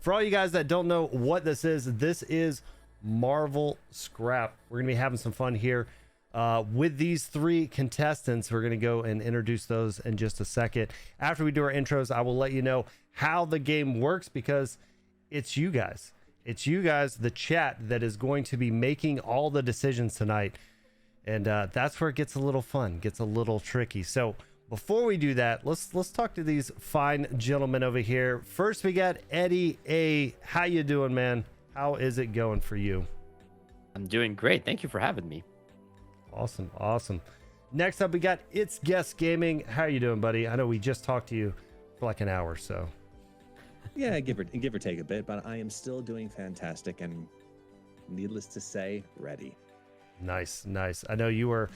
For all you guys that don't know what this is Marvel Scrap. We're going to be having some fun here with these three contestants. We're going to go and introduce those in just a second. After we do our intros, I will let you know how the game works, because it's you guys. It's you guys, the chat, that is going to be making all the decisions tonight. And that's where it gets a little fun, gets a little tricky. So before we do that, let's talk to these fine gentlemen over here. First, we got Eddie A. How you doing, man? How is it going for you? I'm doing great. Thank you for having me. Awesome. Next up, we got It's Guest Gaming. How you doing, buddy? I know we just talked to you for like an hour, so. Yeah, give or take a bit, but I am still doing fantastic and, needless to say, ready. Nice. I know you were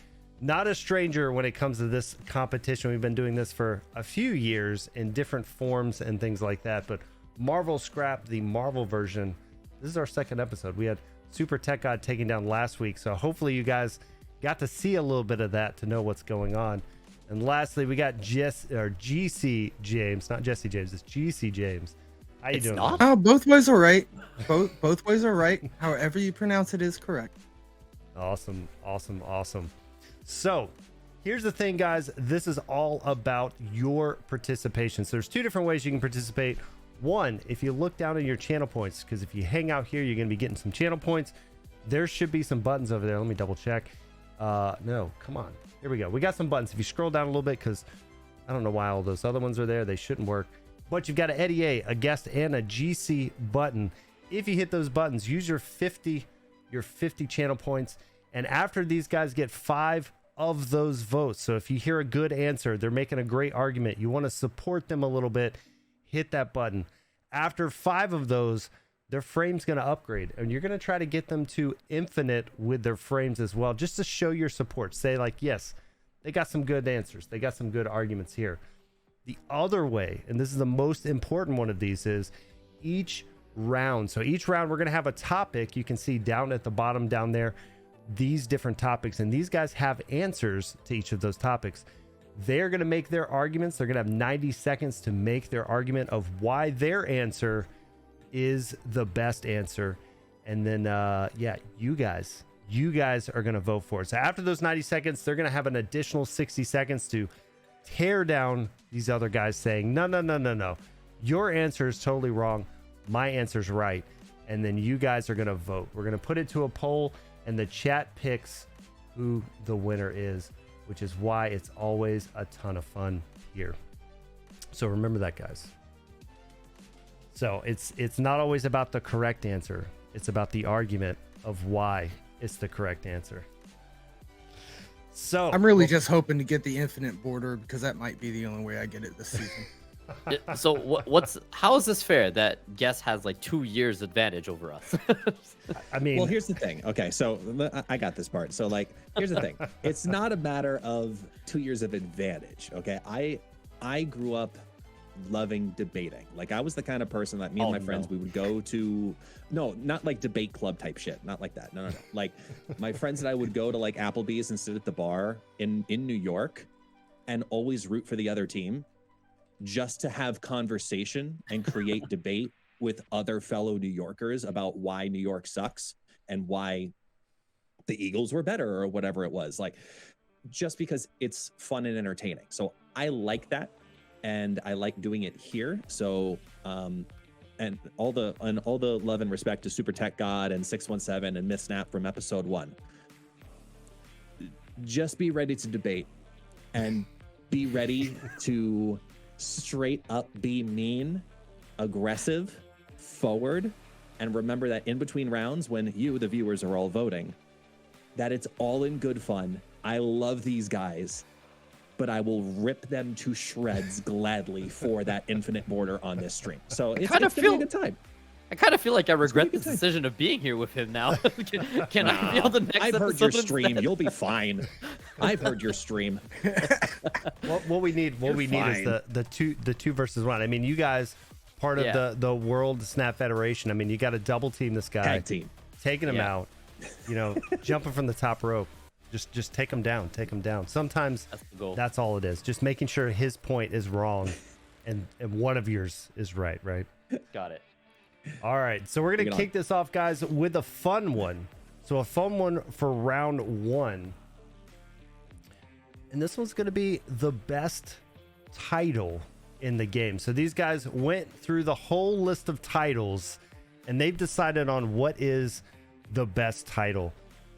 not a stranger when it comes to this competition. We've been doing this for a few years in different forms and things like that, but Marvel Scrap, the Marvel version, this is our second episode. We had Super Tech God taking down last week, so hopefully you guys got to see a little bit of that to know what's going on. And lastly, we got GC James, not Jesse James, it's GC James. How you doing? Not? Oh, both ways are right. Both ways are right. However you pronounce it is correct. Awesome. So here's the thing, guys. This is all about your participation. So there's two different ways you can participate. One, if you look down at your channel points, because if you hang out here, you're going to be getting some channel points. There should be some buttons over there. Let me double check. No, come on. Here we go. We got some buttons. If you scroll down a little bit, because I don't know why all those other ones are there. They shouldn't work. But you've got an Eddie A, a guest, and a GC button. If you hit those buttons, use your 50 channel points. And after these guys get 5 of those votes, so if you hear a good answer, they're making a great argument, you want to support them a little bit, hit that button. After 5 of those, their frame's going to upgrade, and you're going to try to get them to infinite with their frames as well, just to show your support. Say like, yes, they got some good answers. They got some good arguments here. The other way, and this is the most important one of these, is each round. So each round, we're going to have a topic. You can see down at the bottom down there, these different topics, and these guys have answers to each of those topics. They're going to make their arguments. They're going to have 90 seconds to make their argument of why their answer is the best answer. And then, you guys are going to vote for it. So after those 90 seconds, they're going to have an additional 60 seconds to tear down these other guys saying, no. Your answer is totally wrong. My answer's right. And then you guys are going to vote. We're going to put it to a poll, and the chat picks who the winner is, which is why it's always a ton of fun here. So remember that, guys. So it's not always about the correct answer. It's about the argument of why it's the correct answer. So I'm really just hoping to get the infinite border, because that might be the only way I get it this season. So how is this fair that Guess has like 2 years advantage over us? I mean, well, here's the thing. Okay, so I got this part. So like, here's the thing. It's not a matter of 2 years of advantage. Okay, I grew up loving debating. Like, I was the kind of person that me and my friends, we would go to, no, not like debate club type shit, not like that. No. Like, my friends and I would go to like Applebee's and sit at the bar in New York and always root for the other team, just to have conversation and create debate with other fellow New Yorkers about why New York sucks and why the Eagles were better or whatever it was. Like, just because it's fun and entertaining. So I like that, and I like doing it here. So and all the love and respect to Super Tech God and 617 and Miss Snap from episode 1. Just be ready to debate, and be ready to straight up be mean, aggressive, forward, and remember that in between rounds, when you, the viewers, are all voting, that it's all in good fun. I love these guys, but I will rip them to shreds gladly for that infinite border on this stream. So it's gonna be a good time. I kind of feel like I regret this decision of being here with him now. Can I be on the next I've episode heard your stream. instead? You'll be fine. I've heard your stream. what we need is the 2 versus 1. I mean, you guys, part of the World Snap Federation. I mean, you got to double team this guy, tag team, taking him out. You know, jumping from the top rope. Just take him down. Sometimes that's all it is. Just making sure his point is wrong, and one of yours is right. Got it. All right, so we're Bring gonna it kick this off, guys, with a fun one. So a fun one for round one, and this one's gonna be the best title in the game. So these guys went through the whole list of titles, and they've decided on what is the best title.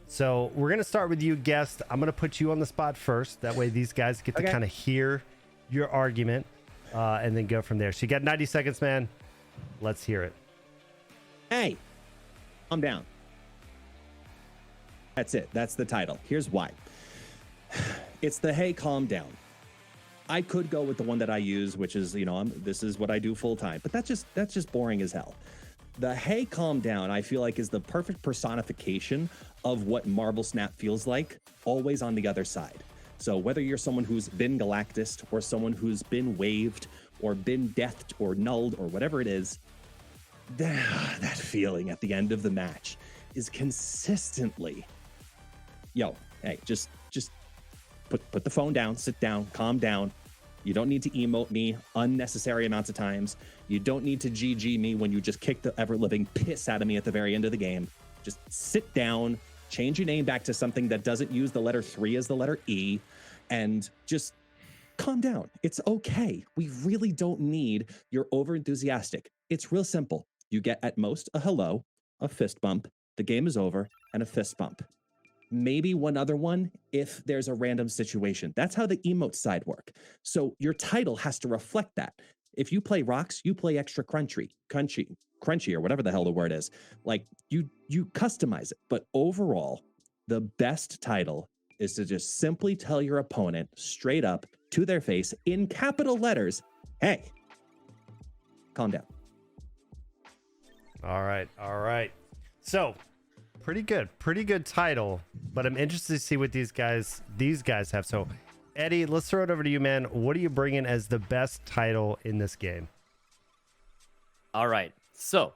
So we're gonna start with you, guest. I'm gonna put you on the spot first. That way, these guys get to kind of hear your argument, and then go from there. So you got 90 seconds, man. Let's hear it. Hey, calm down. That's it. That's the title. Here's why. It's the hey, calm down. I could go with the one that I use, which is, this is what I do full time, but that's just boring as hell. The hey, calm down, I feel like is the perfect personification of what Marvel Snap feels like, always on the other side. So whether you're someone who's been Galactus or someone who's been waived or been deathed or nulled or whatever it is, that feeling at the end of the match is consistently, hey, just put the phone down, sit down, calm down. You don't need to emote me unnecessary amounts of times. You don't need to GG me when you just kick the ever-living piss out of me at the very end of the game. Just sit down, change your name back to something that doesn't use the letter 3 as the letter E, and just calm down. It's okay. We really don't need your over-enthusiastic. It's real simple. You get at most a hello, a fist bump, the game is over, and a fist bump. Maybe one other one if there's a random situation. That's how the emote side work. So your title has to reflect that. If you play rocks, you play extra crunchy, or whatever the hell the word is. Like you customize it. But overall, the best title is to just simply tell your opponent straight up to their face in capital letters, hey, calm down. All right. So pretty good title, but I'm interested to see what these guys have. So Eddie, let's throw it over to you, man. What are you bringing as the best title in this game? All right. So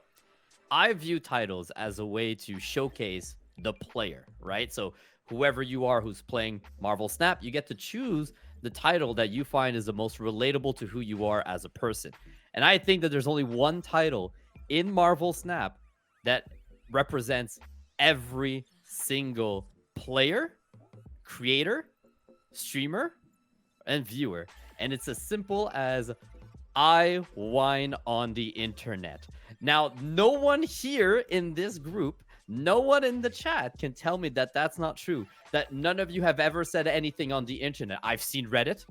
I view titles as a way to showcase the player, right? So whoever you are who's playing Marvel Snap, you get to choose the title that you find is the most relatable to who you are as a person. And I think that there's only one title in Marvel Snap that represents every single player, creator, streamer, and viewer. And it's as simple as I whine on the internet. Now, no one here in this group, no one in the chat can tell me that that's not true, that none of you have ever said anything on the internet. I've seen Reddit.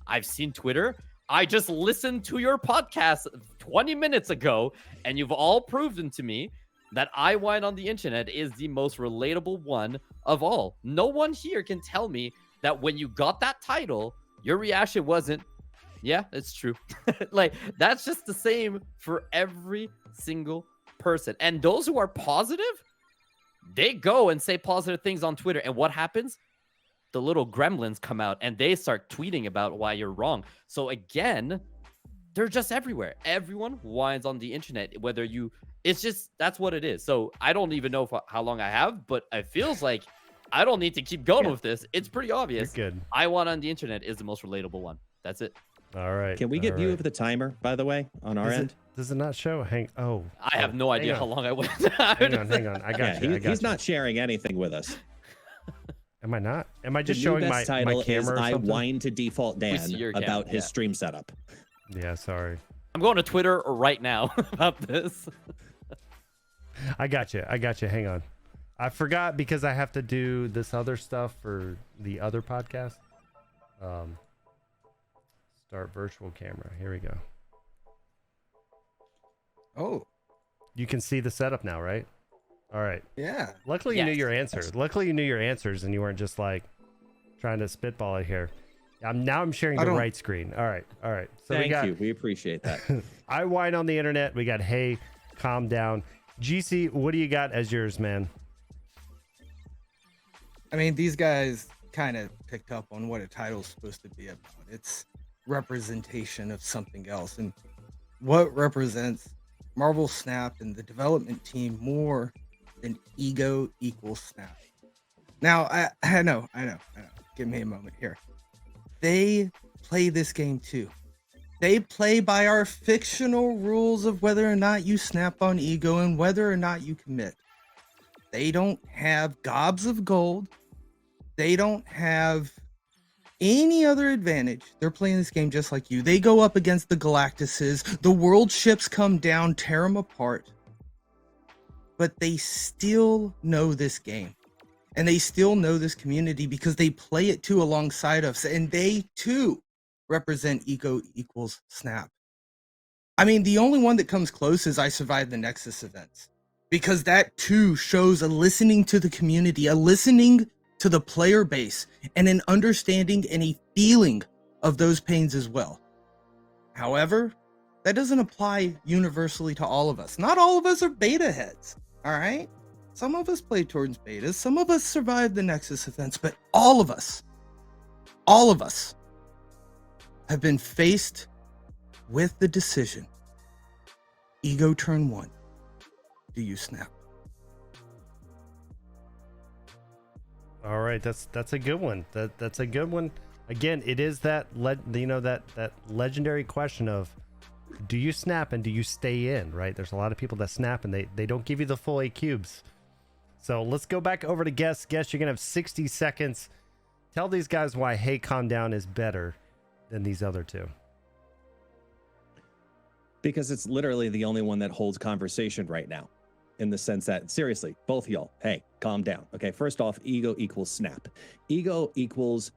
I've seen Twitter. I just listened to your podcast 20 minutes ago, and you've all proven to me that I whine on the internet is the most relatable one of all. No one here can tell me that when you got that title, your reaction wasn't, yeah, it's true. Like, that's just the same for every single person. And those who are positive, they go and say positive things on Twitter. And what happens? The little gremlins come out and they start tweeting about why you're wrong. So again, they're just everywhere. Everyone whines on the internet, whether you... It's just, that's what it is. So I don't even know how long I have, but it feels like I don't need to keep going with this. It's pretty obvious. You're good. I want on the internet is the most relatable one. That's it. All right. Can we get view of the timer, by the way, on our end? Does it not show? I have no idea how long I went. Hang on. I got you. He's not sharing anything with us. Am I not? Am I just The showing new my best title camera? is Or I something? whine to default Dan your about camera, his stream setup. Yeah, sorry. I'm going to Twitter right now about this. I got you. Hang on. I forgot because I have to do this other stuff for the other podcast. Start virtual camera. Here we go. Oh, You can see the setup now, right? All right. yeah. Luckily, you knew Yes. your answer. Luckily, you knew your answers, and you weren't just like trying to spitball it here. Now I'm sharing I the don't- right screen. All right. So Thank we got you. We appreciate that. I whine on the internet. We got hey, calm down. GC, what do you got as yours, man? I mean, these guys kind of picked up on what a title's supposed to be about. It's representation of something else. And what represents Marvel Snap and the development team more than ego equals Snap. Now, I know. Give me a moment here. They play this game too. They play by our fictional rules of whether or not you snap on ego and whether or not you commit. They don't have gobs of gold. They don't have any other advantage. They're playing this game just like you. They go up against the Galactuses. The world ships come down, tear them apart. But they still know this game. And they still know this community because they play it too alongside us. And they too represent ego equals snap. I mean, the only one that comes close is I Survived the Nexus events. Because that too shows a listening to the community, a listening to the player base, and an understanding and a feeling of those pains as well. However, that doesn't apply universally to all of us. Not all of us are beta heads, all right? Some of us play towards betas, some of us survived the Nexus events, but all of us have been faced with the decision. Ego turn 1. Do you snap? All right, that's a good one. That's a good one. Again, it is that that legendary question of, do you snap and do you stay in? Right? There's a lot of people that snap and they don't give you the full 8 cubes. So let's go back over to Guess. Guess, you're gonna have 60 seconds. Tell these guys why Hey Calm Down is better than these other two. Because it's literally the only one that holds conversation right now. In the sense that, seriously, both of y'all, hey, calm down. Okay, first off, ego equals snap. Ego equals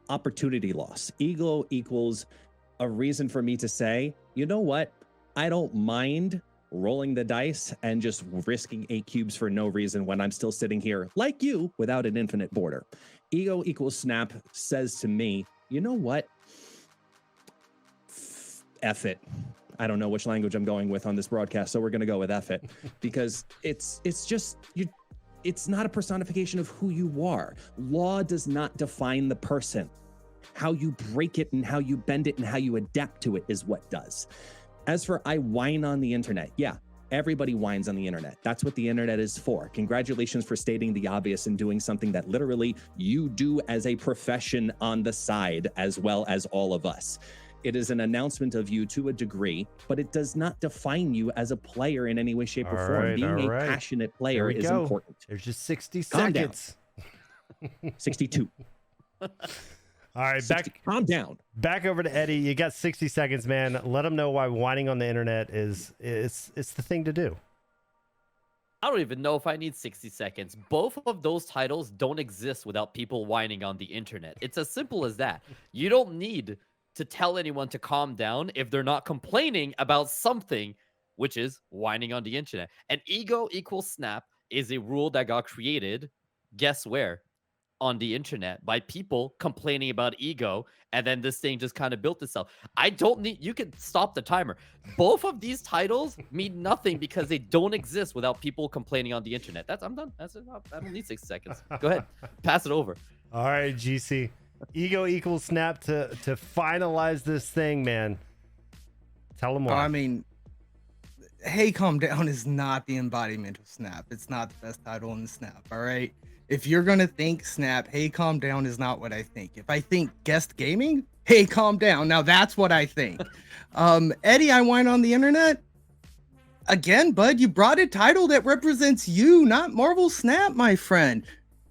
opportunity loss. Ego equals a reason for me to say, you know what? I don't mind rolling the dice and just risking 8 cubes for no reason when I'm still sitting here, like you, without an infinite border. Ego equals snap says to me, you know what? F it. I don't know which language I'm going with on this broadcast, so we're going to go with F it, because it's just it's not a personification of who you are. Law does not define the person. How you break it and how you bend it and how you adapt to it is what does. As for I whine on the internet, yeah, everybody whines on the internet. That's what the internet is for. Congratulations for stating the obvious and doing something that literally you do as a profession on the side, as well as all of us. It is an announcement of you to a degree, but it does not define you as a player in any way, shape, or form. Being a passionate player is important. There's just 60 Calm seconds. Down. 62. All right, 60, calm down. Back over to Eddie. You got 60 seconds, man. Let them know why whining on the internet is it's the thing to do. I don't even know if I need 60 seconds. Both of those titles don't exist without people whining on the internet. It's as simple as that. You don't need to tell anyone to calm down if they're not complaining about something, which is whining on the internet. And ego equals snap is a rule that got created, guess where? On the internet, by people complaining about ego, and then this thing just kind of built itself. I don't need, you can stop the timer. Both of these titles mean nothing because they don't exist without people complaining on the internet. I'm done. That's it. I don't need 6 seconds. Go ahead. Pass it over. All right, GC. Ego equals snap to finalize this thing, man. Tell them why. I mean, Hey Calm Down is not the embodiment of snap. It's not the best title in the snap, all right? If you're gonna think snap, Hey Calm Down is not what I think. If I think guest gaming, Hey Calm Down, now that's what I think. Eddie, I whine on the internet. Again, bud, you brought a title that represents you, not Marvel Snap, my friend.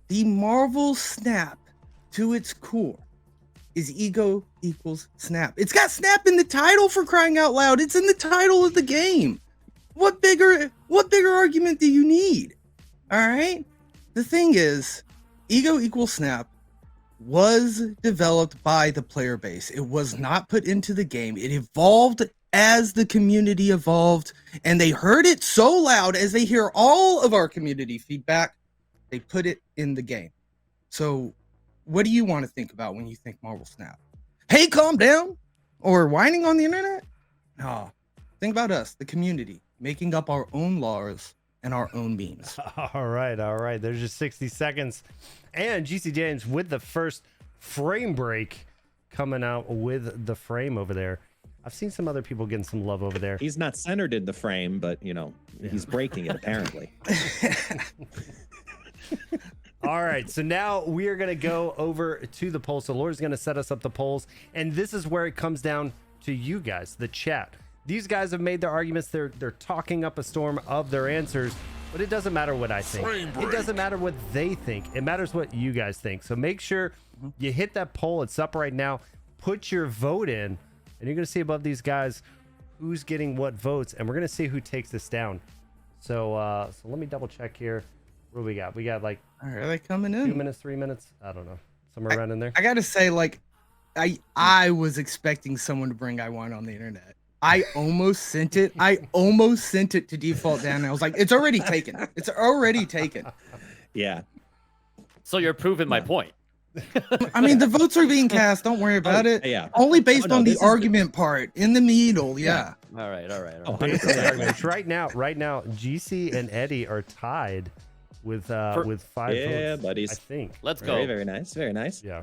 The Marvel Snap, to its core, is ego equals snap. It's got snap in the title, for crying out loud. It's in the title of the game. What bigger argument do you need? All right. The thing is, ego equals snap was developed by the player base. It was not put into the game. It evolved as the community evolved, and they heard it so loud as they hear all of our community feedback, they put it in the game. So what do you want to think about when you think Marvel Snap? Hey, calm down? Or whining on the internet? No. Think about us, the community, making up our own laws and our own memes. All right. There's just 60 seconds. And GC James with the first frame break coming out with the frame over there. I've seen some other people getting some love over there. He's not centered in the frame, but, you know, he's breaking it, apparently. All right, so now we are going to go over to the polls. So Laura's going to set us up the polls, and this is where it comes down to you guys, the chat. These guys have made their arguments. They're talking up a storm of their answers, but it doesn't matter what I think. It doesn't matter what they think. It matters what you guys think. So make sure you hit that poll. It's up right now. Put your vote in, and you're going to see above these guys who's getting what votes, and we're going to see who takes this down. So so let me double check here. What do we got? We got like, Are they coming in? 2 minutes, 3 minutes. I don't know. Somewhere around in there. I gotta say, like, I was expecting someone to bring I Won on the internet. I almost sent it. To default down. And I was like, it's already taken. It's already taken. Yeah. So you're proving my point. I mean, the votes are being cast. Don't worry about it. Yeah. Only based no, on the this is argument part in the middle. Yeah. All right. Oh, Based on the 100%. arguments. Right now, GC and Eddie are tied with 5 Yeah, votes. buddies. I think. Let's Very, go. very nice. Very nice. Yeah.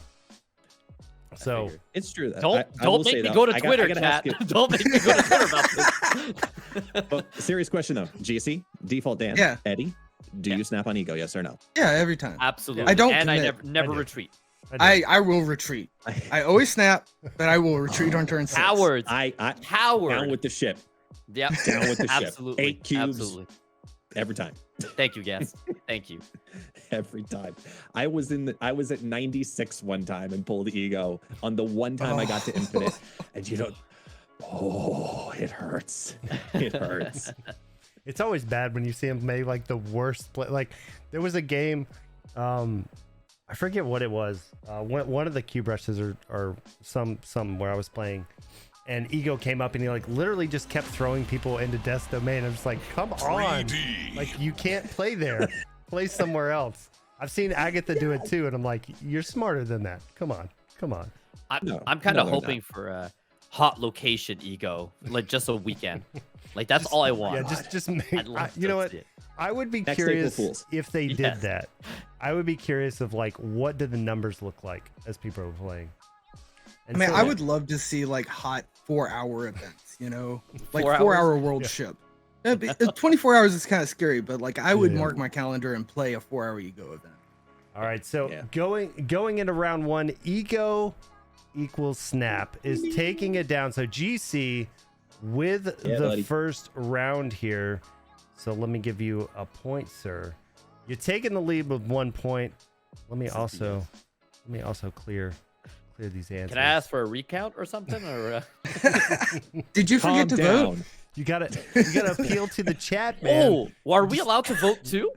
So figured. It's true. Don't I will make say, me though, go to I Twitter, gotta chat. ask you- Don't make me go to Twitter about this. But serious question though, GC, default Dan, Yeah. Eddie, do Yeah. you snap on ego? Yes or no? Yeah. Every time. Absolutely. I don't And I commit. never I do. retreat. I will retreat. I always snap, but I will retreat on turn 6. Cowards. I Coward. down with the ship. Yep. Down with the ship. Absolutely. 8 cubes Absolutely. every time. Thank you, Gas. Thank you. Every time. I was at 96 one time and pulled ego on the one time I got to infinite. And you know, it hurts. It hurts. it's always bad when you see him make like the worst play. Like there was a game, I forget what it was. One of the cube rushes or some where I was playing, and ego came up and he like literally just kept throwing people into death's domain. I'm just like, come on, like you can't play there. Play somewhere else. I've seen Agatha do it too, and I'm like, you're smarter than that. Come on. I'm kind of hoping for a hot location ego, like just a weekend. Like that's all I want. Yeah, just make. I'd love You know to what? see it. I would be Next curious April Fools. if they did Yes. that. I would be curious of like what did the numbers look like as people were playing. I And mean, so- I would love to see like hot 4-hour events, you know, like 4 hours? 4-hour world Yeah. ship. 24 hours is kind of scary, but like I would Yeah. mark my calendar and play a 4-hour ego event. All right, so Yeah. going into round 1, ego equals snap is taking it down. So GC with Yeah, the buddy. first round here. So let me give you a point, sir. You're taking the lead with 1 point. Let me also clear these answers. Can I ask for a recount or something? Or Did you Calm forget to down. vote? You gotta appeal to the chat, man. oh, well, are we allowed to vote too?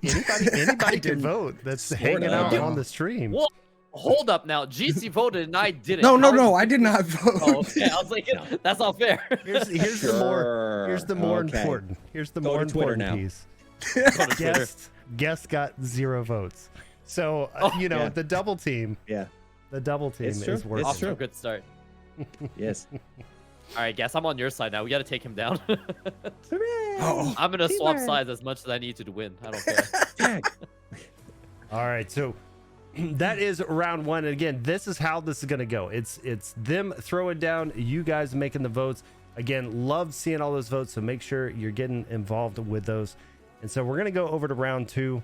Anybody can didn't. vote that's Sort hanging of. out Yeah. on the stream. Well, hold up now. GC voted and I didn't. No, How are you- I did not vote. Oh, okay. I was like, that's not fair. Here's the more Okay. important. Here's the Go more to Twitter important now. piece. Go to Twitter. Guest got 0 votes. So Yeah. the double team. Yeah. The double team It's true. is working. Off to a true. good start. Yes. All right, Gas, I'm on your side now. We got to take him down. Oh, I'm gonna swap sides as much as I need to win. I don't care. Tag. All right, so that is round 1. And again, this is how this is gonna go. It's them throwing down, you guys making the votes. Again, love seeing all those votes, so make sure you're getting involved with those. And so we're gonna go over to round 2,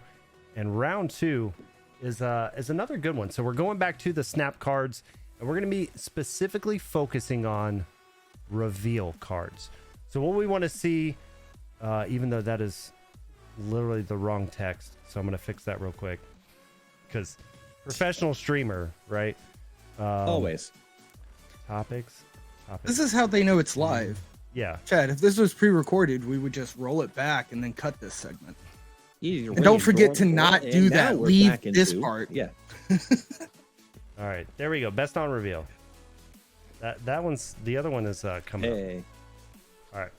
and round 2 is another good one. So we're going back to the snap cards, and we're gonna be specifically focusing on reveal cards. So what we want to see, even though that is literally the wrong text, so I'm gonna fix that real quick because professional streamer, right? Always. Topics. this is how they know it's live. Yeah. Chad, if this was pre-recorded, we would just roll it back and then cut this segment. Easy, And don't really forget to adorable. not And do now that. we're Leave back this into- part. Yeah. All right. There we go. Best on reveal. That one's the other one is coming up. Hey. All right.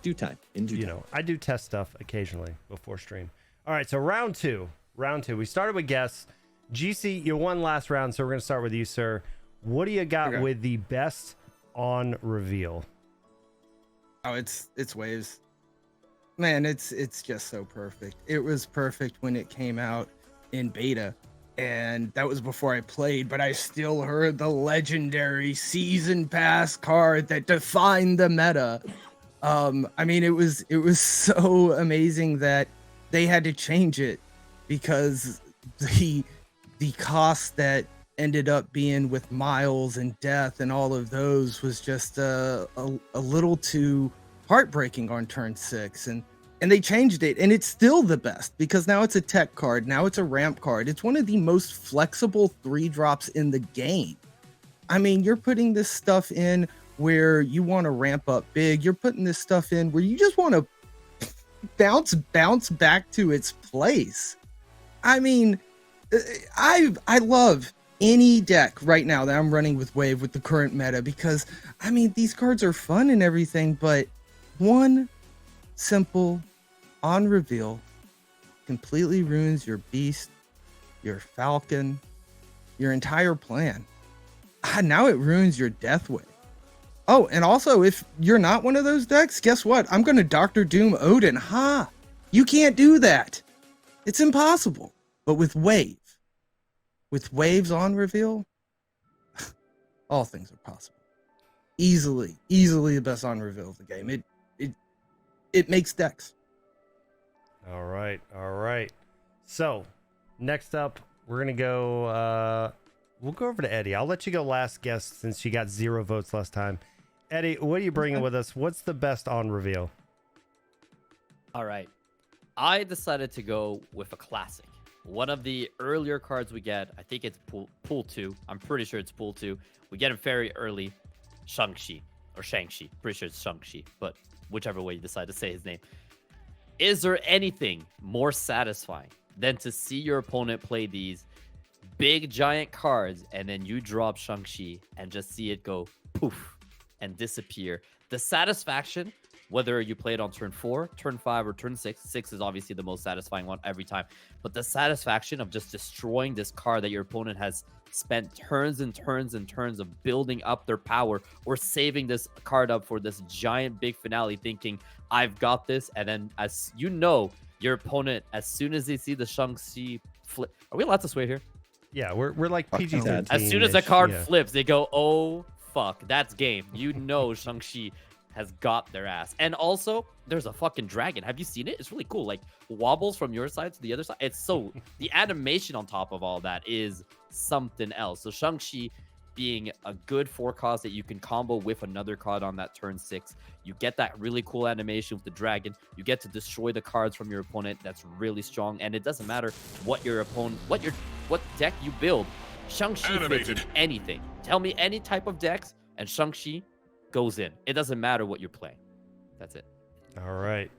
Due time. In due You time. know, I do test stuff occasionally before stream. All right. So round two. We started with guests. GC, you won last round, so we're gonna start with you, sir. What do you got Okay. with the best on reveal? Oh, it's waves. Man, it's just so perfect. It was perfect when it came out in beta, and that was before I played, but I still heard the legendary season pass card that defined the meta. I mean, it was so amazing that they had to change it because the cost that ended up being with Miles and Death and all of those was just a little too heartbreaking on turn 6, and they changed it, and it's still the best because now it's a tech card, now it's a ramp card. It's one of the most flexible 3-drops in the game. I mean, you're putting this stuff in where you want to ramp up big. You're putting this stuff in where you just want to bounce back to its place. I mean, I love any deck right now that I'm running with Wave with the current meta because, I mean, these cards are fun and everything, but one simple on reveal completely ruins your Beast, your Falcon, your entire plan. Now it ruins your Death Wave. Oh, and also, if you're not one of those decks, guess what? I'm going to Dr. Doom Odin. Ha! You can't do that. It's impossible. But with Waves on reveal, all things are possible. Easily the best on reveal of the game. It makes decks. All right. So, next up, we're going to go... we'll go over to Eddie. I'll let you go last guest since you got 0 votes last time. Eddie, what are you bringing with us? What's the best on reveal? All right. I decided to go with a classic. One of the earlier cards we get, I think it's pool 2. I'm pretty sure it's pool 2. We get it very early. Shang-Chi. Or Shang-Chi. Pretty sure it's Shang-Chi. But whichever way you decide to say his name. Is there anything more satisfying than to see your opponent play these big giant cards and then you drop Shang-Chi and just see it go poof and disappear? The satisfaction, whether you play it on turn 4, turn 5, or turn 6. 6 is obviously the most satisfying one every time. But the satisfaction of just destroying this card that your opponent has spent turns and turns and turns of building up their power or saving this card up for this giant big finale thinking, I've got this. And then as you know, your opponent, as soon as they see the Shang-Chi flip... Are we allowed to swear here? Yeah, we're like PG-13. As soon as the card flips, they go, oh, fuck, that's game. You know Shang-Chi has got their ass. And also, there's a fucking dragon. Have you seen it? It's really cool. Like, wobbles from your side to the other side. It's so... the animation on top of all that is something else. So Shang-Chi being a good 4 cost that you can combo with another card on that turn 6. You get that really cool animation with the dragon. You get to destroy the cards from your opponent. That's really strong. And it doesn't matter what your opponent... what deck you build. Shang-Chi fits in anything. Tell me any type of decks, and Shang-Chi goes in. It doesn't matter what you're playing. That's it. All right.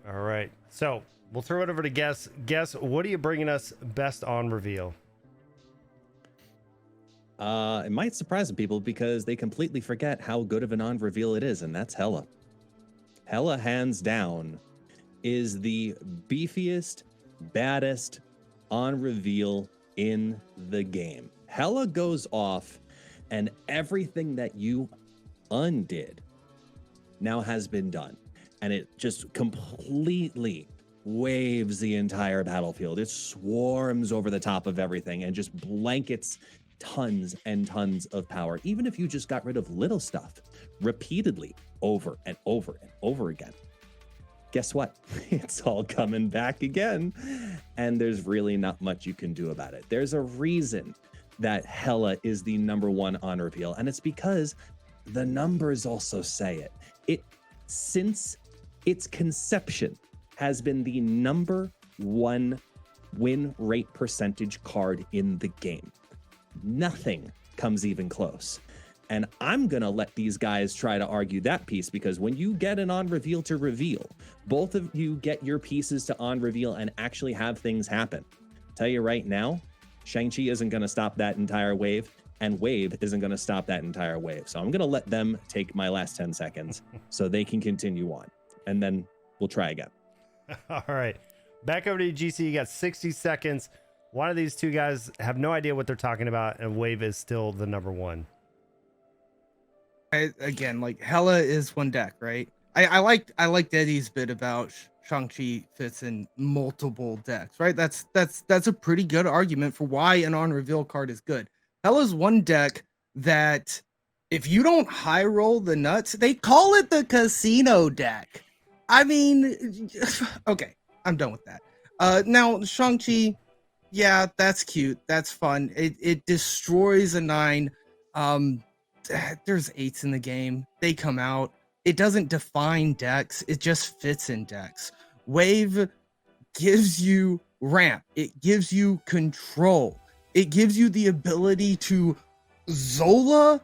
So we'll throw it over to Guess. Guess, what are you bringing us best on reveal? It might surprise some people because they completely forget how good of an on reveal it is, and that's Hela. Hela, hands down, is the beefiest, baddest on reveal in the game. Hela goes off, and everything that you undid now has been done, and it just completely waves the entire battlefield. It swarms over the top of everything and just blankets tons and tons of power, even if you just got rid of little stuff repeatedly over and over and over again. Guess what? It's all coming back again, and there's really not much you can do about it. There's a reason that Hela is the #1 on reveal, and it's because the numbers also say it. It, since its conception, has been the #1 win rate percentage card in the game. Nothing comes even close. And I'm going to let these guys try to argue that piece, because when you get an on reveal to reveal, both of you get your pieces to on reveal and actually have things happen. Tell you right now, Shang-Chi isn't going to stop that entire wave, and Wave isn't going to stop that entire wave. So I'm going to let them take my last 10 seconds so they can continue on, and then we'll try again. All right. Back over to you, GC. You got 60 seconds. One of these two guys have no idea what they're talking about, and Wave is still the #1. Again, like, Hela is one deck, right? I liked Eddie's bit about Shang-Chi fits in multiple decks, right? That's a pretty good argument for why an on reveal card is good. Hela's one deck that if you don't high roll the nuts, they call it the casino deck. I mean, okay, I'm done with that. Now Shang-Chi, Yeah, that's cute. That's fun. It destroys a 9. There's 8s in the game. They come out. It doesn't define decks. It just fits in decks. Wave gives you ramp. It gives you control. It gives you the ability to Zola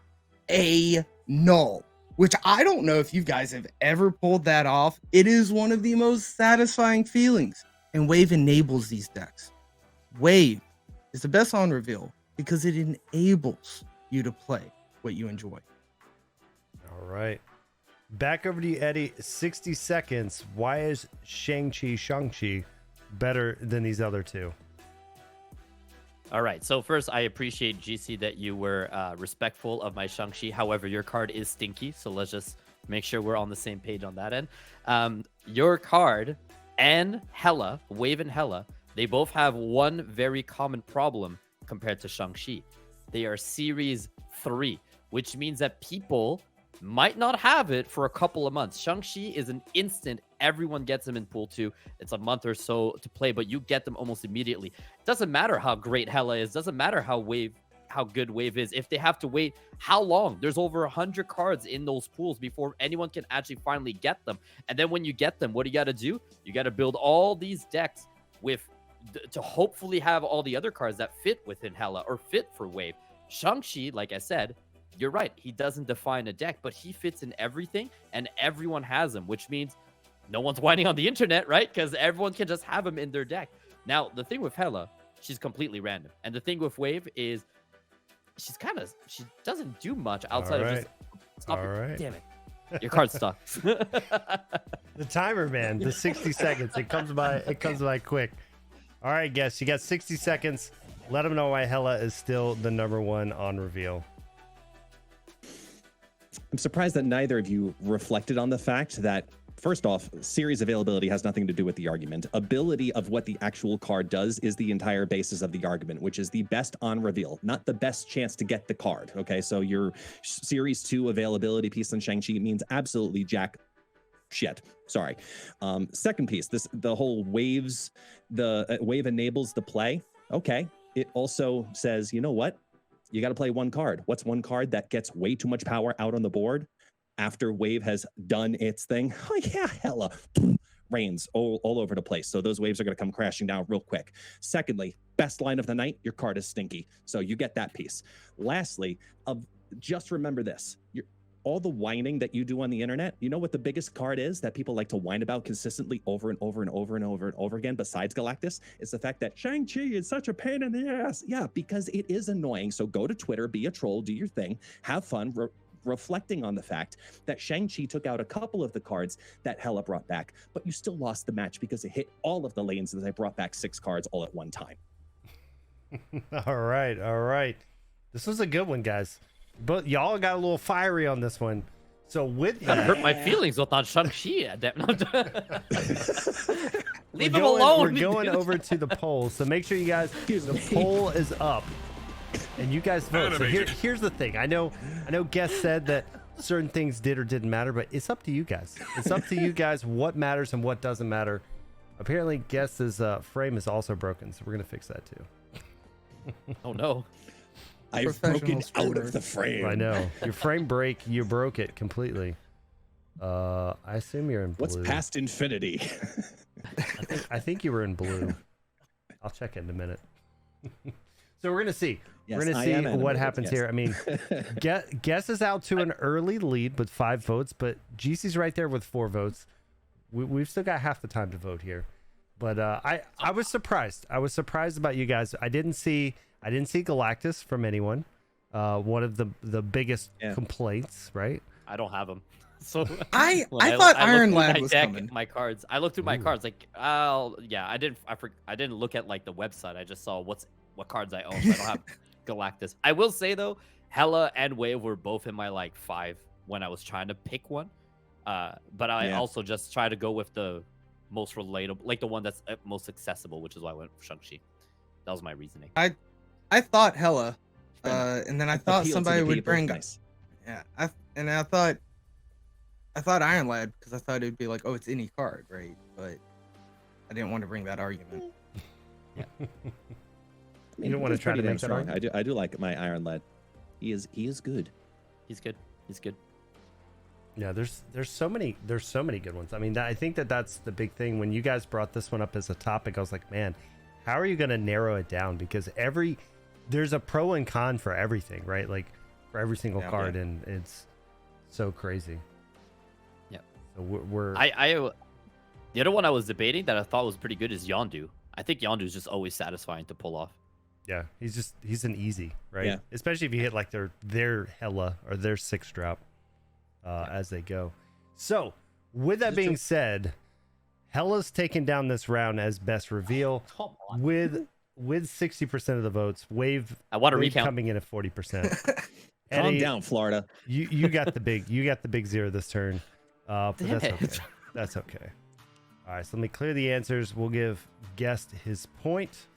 a null, which I don't know if you guys have ever pulled that off. It is one of the most satisfying feelings, and Wave enables these decks. Wave is the best on reveal because it enables you to play what you enjoy. All right. Back over to you, Eddie. 60 seconds. Why is Shang-Chi better than these other two? All right. So first, I appreciate GC that you were respectful of my Shang-Chi. However, your card is stinky. So let's just make sure we're on the same page on that end. Your card and Hela, Wave and Hela, they both have one very common problem compared to Shang-Chi. They are Series 3, which means that people might not have it for a couple of months. Shang-Chi is an instant. Everyone gets them in Pool 2. It's a month or so to play, but you get them almost immediately. It doesn't matter how great Hela is. Doesn't matter how good Wave is. If they have to wait, how long? There's over 100 cards in those pools before anyone can actually finally get them. And then when you get them, what do you got to do? You got to build all these decks to hopefully have all the other cards that fit within Hela or fit for Wave. Shang-Chi, like I said, you're right. He doesn't define a deck, but he fits in everything, and everyone has him, which means no one's whining on the internet, right? Because everyone can just have him in their deck. Now, the thing with Hela, she's completely random. And the thing with Wave is she doesn't do much outside of just stop All it. right. Damn it. Your card sucks. The timer, man. The 60 seconds. It comes by quick. All right, guys. You got 60 seconds. Let them know why Hela is still the number one on reveal. I'm surprised that neither of you reflected on the fact that, first off, series availability has nothing to do with the argument. Ability of what the actual card does is the entire basis of the argument, which is the best on reveal, not the best chance to get the card. Okay, so your Series 2 availability piece on Shang-Chi means absolutely jack shit. Sorry. Second piece, the whole waves, the wave enables the play. Okay, it also says, you know what? You got to play one card. What's one card that gets way too much power out on the board after Wave has done its thing? Oh, yeah, Hela. Rains all over the place. So those waves are going to come crashing down real quick. Secondly, best line of the night, your card is stinky. So you get that piece. Lastly, just remember this. All the whining that you do on the internet, you know what the biggest card is that people like to whine about consistently over and over and over and over and over again, besides Galactus? It's the fact that Shang-Chi is such a pain in the ass. Yeah, because it is annoying. So go to Twitter, be a troll, do your thing, have fun, reflecting on the fact that Shang-Chi took out a couple of the cards that Hela brought back, but you still lost the match because it hit all of the lanes as I brought back 6 cards all at one time. All right. This was a good one, guys. But y'all got a little fiery on this one. So with That that, hurt my feelings with on Shang-Chi. Leave him going, alone. We're going over to the poll. So make sure you guys, the poll is up and you guys vote. So here's the thing. I know Guest said that certain things did or didn't matter, but it's up to you guys. It's up to you guys what matters and what doesn't matter. Apparently Guest's frame is also broken, so we're going to fix that too. Oh, no. I've broken out of the frame. I know. Your frame break, you broke it completely. I assume you're in blue. What's past infinity? I think you were in blue. I'll check it in a minute. So we're gonna see. Yes, we're gonna see what happens here. I mean, Guess is out to an early lead with 5 votes, but GC's right there with 4 votes. We've still got half the time to vote here. But I was surprised. I was surprised about you guys. I didn't see Galactus from anyone. One of the biggest complaints, right? I don't have him. So I thought Iron Lad was deck, coming. My cards. I looked through my cards. Like, yeah, I didn't look at like the website. I just saw what cards I own. So I don't have Galactus. I will say though, Hela and Wave were both in my like 5 when I was trying to pick one. But I also just try to go with the most relatable, like the one that's most accessible, which is why I went for Shang-Chi. That was my reasoning. I thought Hela, and then I thought somebody would bring. Nice. Yeah, I thought Iron Lad because I thought it'd be like, oh, it's any card, right? But I didn't want to bring that argument. Yeah. You don't want to he's try to pretty damn make that strong. argument? I do like my Iron Lad. He is good. He's good. He's good. Yeah, there's so many good ones. I mean, I think that's the big thing. When you guys brought this one up as a topic, I was like, man, how are you going to narrow it down? Because there's a pro and con for everything, right? Like for every single card, and it's so crazy. Yeah. So we're the other one I was debating that I thought was pretty good is Yondu. I think Yondu is just always satisfying to pull off. yeah, he's an easy, right? Yeah. Especially if you hit like their Hella or their 6-drop as they go. So with that being said, Hella's taken down this round as best reveal Come on. with 60% of the votes. Wave I want to Wave recount. coming in at 40%. Calm Eddie, down, Florida. You got the big zero this turn. But Damn that's okay. it. That's okay. All right, so let me clear the answers. We'll give guest his point.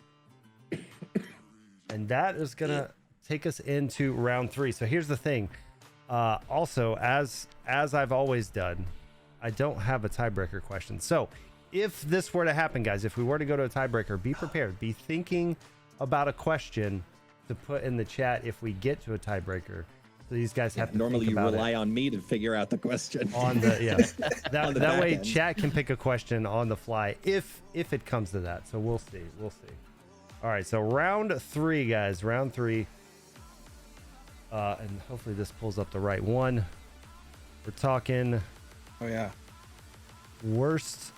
And that is gonna take us into round 3. So here's the thing. Also, as I've always done, I don't have a tiebreaker question. So if this were to happen, guys, if we were to go to a tiebreaker, be prepared. Be thinking about a question to put in the chat if we get to a tiebreaker. So these guys have to Normally think you about rely it on me to figure out the question. on the On the that back way end. chat can pick a question on the fly if it comes to that. So we'll see. All right, so round 3, guys. Round 3. And hopefully this pulls up the right one. We're talking Oh yeah. worst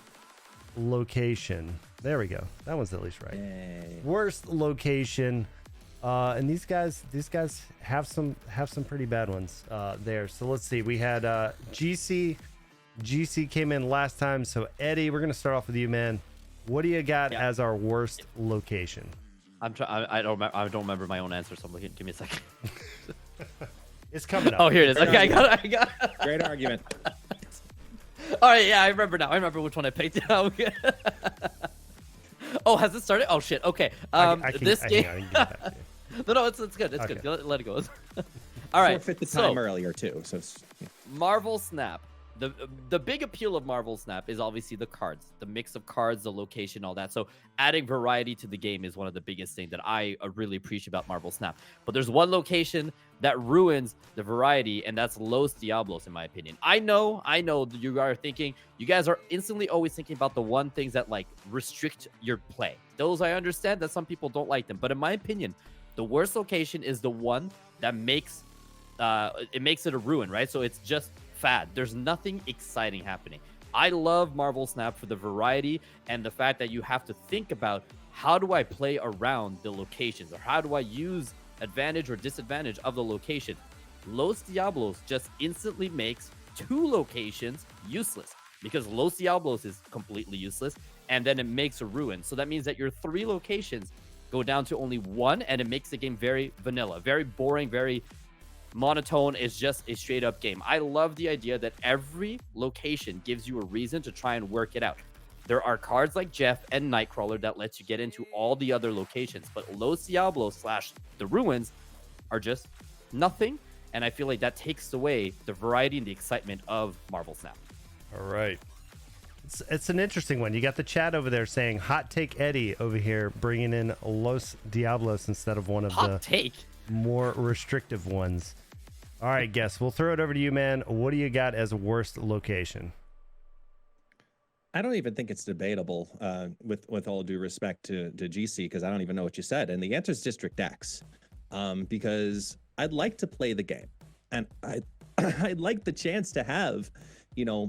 location. There we go. That one's at least right. Yay. Worst location. And these guys have some pretty bad ones there. So let's see. We had GC came in last time. So Eddie, we're gonna start off with you, man. What do you got as our worst location? I don't remember my own answer, so I'm looking. Give me a second. It's coming up. Oh, here it is. Okay, I got it. Great argument. All right, yeah, I remember now. I remember which one I picked. Oh, has it started? Oh shit. Okay. This game. I can get back to you. No, it's good. It's Okay. good. Let it go. All right. Forfeit the so, time earlier too. So Marvel Snap. The big appeal of Marvel Snap is obviously the cards, the mix of cards, the location, all that. So adding variety to the game is one of the biggest things that I really appreciate about Marvel Snap. But there's one location that ruins the variety, and that's Los Diablos, in my opinion. I know you guys are instantly always thinking about the one things that like restrict your play. Those I understand that some people don't like them, but in my opinion, the worst location is the one that makes it a ruin, right? So it's just fad. There's nothing exciting happening. I love Marvel Snap for the variety and the fact that you have to think about how do I play around the locations, or how do I use advantage or disadvantage of the location. Los Diablos just instantly makes 2 locations useless, because Los Diablos is completely useless, and then it makes a ruin. So that means that your 3 locations go down to only 1, and it makes the game very vanilla, very boring, very monotone. Is just a straight up game. I love the idea that every location gives you a reason to try and work it out. There are cards like Jeff and Nightcrawler that lets you get into all the other locations, but Los Diablos / the ruins are just nothing, and I feel like that takes away the variety and the excitement of Marvel Snap. All right. It's an interesting one. You got the chat over there saying hot take Eddie over here, bringing in Los Diablos instead of one of Hot take. more restrictive ones. All right, guess we'll throw it over to you, man. What do you got as worst location? I don't even think it's debatable, with all due respect to GC, because I don't even know what you said. And the answer is District X, because I'd like to play the game, and I'd like the chance to have,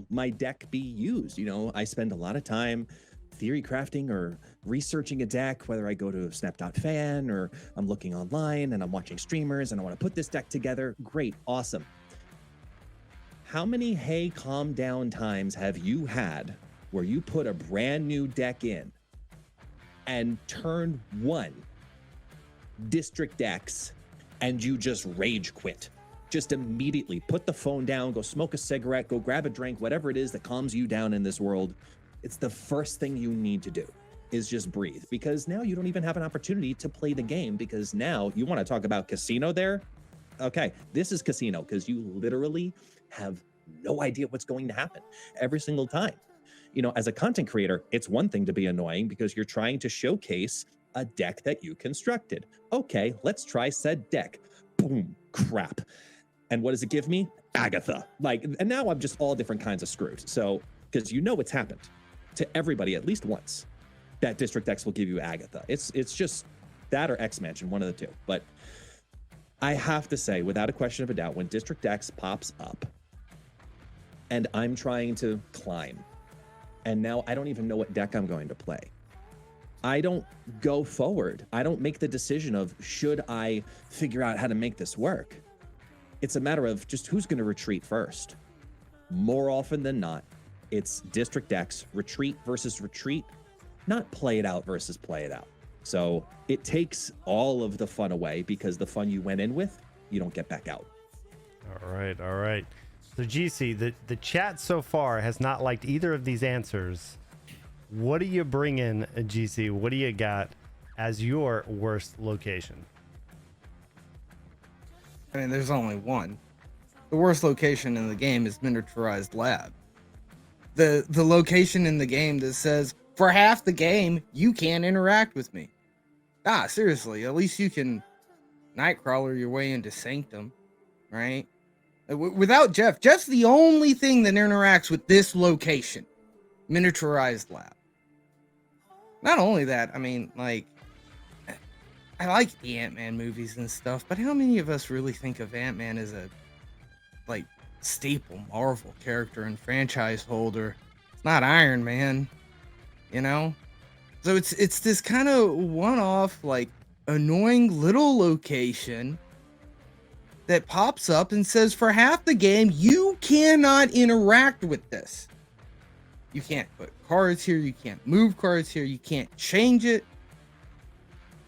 my deck be used. I spend a lot of time theory crafting or researching a deck, whether I go to snap.fan or I'm looking online and I'm watching streamers and I want to put this deck together. Great, awesome. How many hey, calm down times have you had where you put a brand new deck in and turn 1 District X and you just rage quit? Just immediately put the phone down, go smoke a cigarette, go grab a drink, whatever it is that calms you down in this world. It's the first thing you need to do, is just breathe, because now you don't even have an opportunity to play the game, because now you want to talk about casino there. Okay, this is casino, because you literally have no idea what's going to happen every single time. As a content creator, it's one thing to be annoying because you're trying to showcase a deck that you constructed. Okay, let's try said deck. Boom, crap. And what does it give me? Agatha. Like, and now I'm just all different kinds of screwed. So, because you know it's happened to everybody at least once, that District X will give you Agatha. It's just that or X-Mansion, one of the two. But I have to say, without a question of a doubt, when District X pops up and I'm trying to climb, and now I don't even know what deck I'm going to play, I don't go forward. I don't make the decision of, should I figure out how to make this work? It's a matter of just who's going to retreat first. More often than not, it's District X, retreat versus retreat, not play it out versus play it out. So it takes all of the fun away, because the fun you went in with, you don't get back out. All right, all right. So GC, the chat so far has not liked either of these answers. What do you bring in, GC? What do you got as your worst location? I mean, there's only one. The worst location in the game is miniaturized lab. The location in the game that says, for half the game, you can't interact with me. Seriously, at least you can Nightcrawler your way into Sanctum, right? Without Jeff's the only thing that interacts with this location. Miniaturized lab. Not only that, I mean, like, I like the Ant-Man movies and stuff, but how many of us really think of Ant-Man as a, like, staple Marvel character and franchise holder? It's not Iron Man, you know? So it's this kind of one-off, like, annoying little location that pops up and says, for half the game, you cannot interact with this. You can't put cards here, you can't move cards here, you can't change it.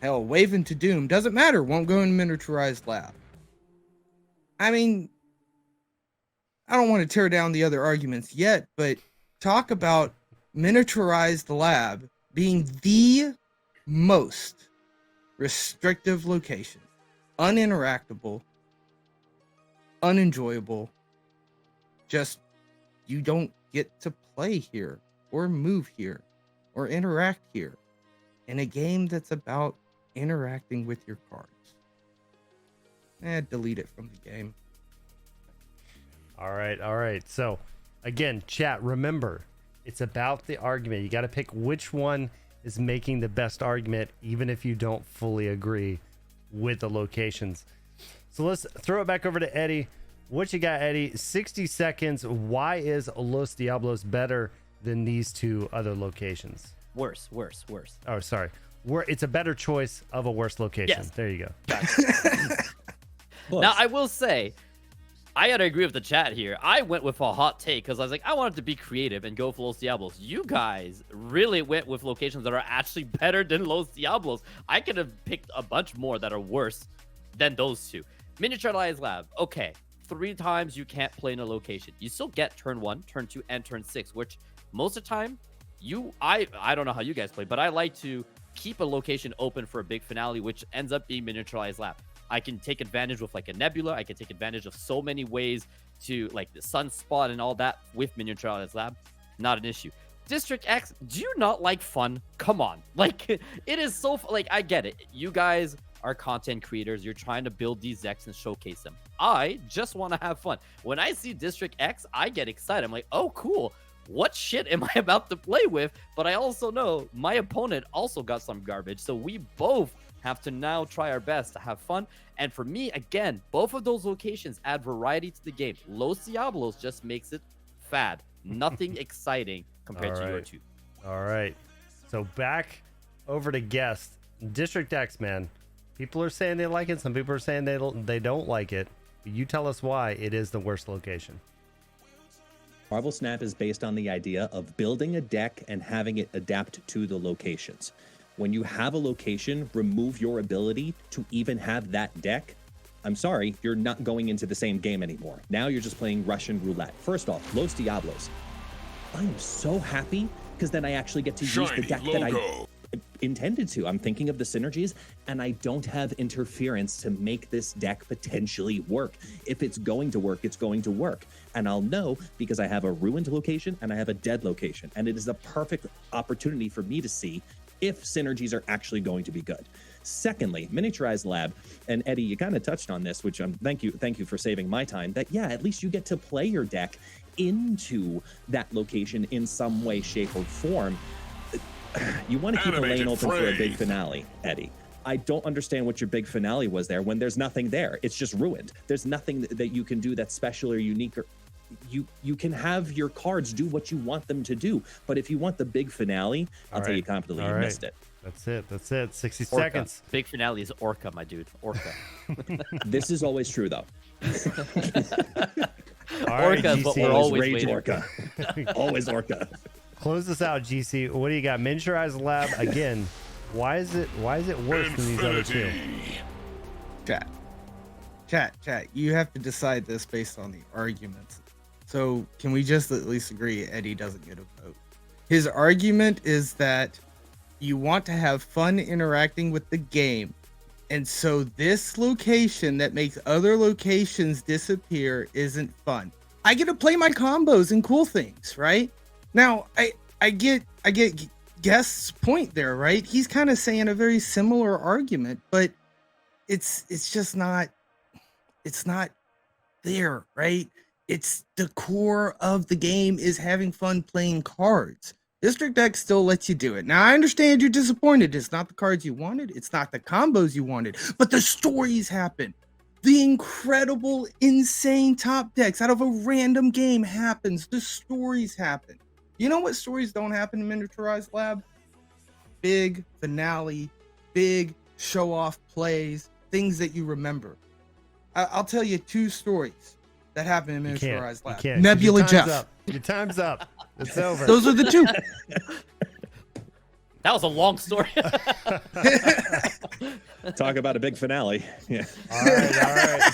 Hell, Waving to Doom, doesn't matter, won't go in miniaturized lab. I mean, I don't want to tear down the other arguments yet, but talk about miniaturized lab being the most restrictive location. Uninteractable, unenjoyable, just you don't get to play here or move here or interact here in a game that's about interacting with your cards. Delete it from the game. All right. So again, chat, remember, it's about the argument. You got to pick which one is making the best argument, even if you don't fully agree with the locations. So let's throw it back over to Eddie. What you got, Eddie? 60 seconds. Why is Los Diablos better than these two other locations? Worse. Oh, sorry. It's a better choice of a worse location. Yes. There you go. Gotcha. Now, I will say, I gotta agree with the chat here. I went with a hot take because I was like, I wanted to be creative and go for Los Diablos. You guys really went with locations that are actually better than Los Diablos. I could have picked a bunch more that are worse than those two. Miniaturized Lab. Okay. 3 times you can't play in a location. You still get turn 1, turn 2, and turn 6, which most of the time, I don't know how you guys play, but I like to keep a location open for a big finale, which ends up being Miniaturized Lab. I can take advantage with like a Nebula. I can take advantage of so many ways to like the Sunspot and all that with Miniaturized Lab. Not an issue. District X, do you not like fun? Come on. Like, it is so, like, I get it. You guys are content creators. You're trying to build these decks and showcase them. I just want to have fun. When I see District X, I get excited. I'm like, oh, cool. What shit am I about to play with? But I also know my opponent also got some garbage. So we both have to now try our best to have fun. And for me, again, both of those locations add variety to the game. Los Diablos just makes it fad. Nothing exciting compared to your two. All right. So back over to guest. District X, man. People are saying they like it. Some people are saying they don't like it. You tell us why it is the worst location. Marvel Snap is based on the idea of building a deck and having it adapt to the locations. When you have a location, remove your ability to even have that deck. I'm sorry, you're not going into the same game anymore. Now you're just playing Russian roulette. First off, Los Diablos. I am so happy because then I actually get to use the deck that I intended to. I'm thinking of the synergies, and I don't have interference to make this deck potentially work. If it's going to work, it's going to work. And I'll know because I have a ruined location and I have a dead location. And it is a perfect opportunity for me to see if synergies are actually going to be good. Secondly, miniaturized lab, and Eddie, you kind of touched on this, which thank you for saving my time. That at least you get to play your deck into that location in some way, shape, or form. You want to keep a lane open for a big finale, Eddie. I don't understand what your big finale was there when there's nothing there. It's just ruined. There's nothing that you can do that's special or unique. Or you can have your cards do what you want them to do. But if you want the big finale, I'll tell you confidently, you missed it. That's it. 60 Orca. seconds. Big finale is Orca, my dude. Orca. This is always true, though. All right, Orca is what GC. we're always Rage waiting Orca. Always Orca. Close this out, GC. What do you got? Miniaturized lab again. Why is it worse than these other two? Chat. You have to decide this based on the arguments. So can we just at least agree Eddie doesn't get a vote? His argument is that you want to have fun interacting with the game. And so this location that makes other locations disappear isn't fun. I get to play my combos and cool things, right? Now, I get Guest's point there, right? He's kind of saying a very similar argument, but it's just not there, right? It's the core of the game is having fun playing cards. District Deck still lets you do it. Now, I understand you're disappointed. It's not the cards you wanted. It's not the combos you wanted, but the stories happen. The incredible, insane top decks out of a random game happens. The stories happen. You know what stories don't happen in Miniaturized Lab? Big finale, big show-off plays, things that you remember. I'll tell you 2 stories that happen in Miniaturized Lab. Nebula Jeff. Your time's up. It's over. Those are the 2. That was a long story. Talk about a big finale. Yeah. All right.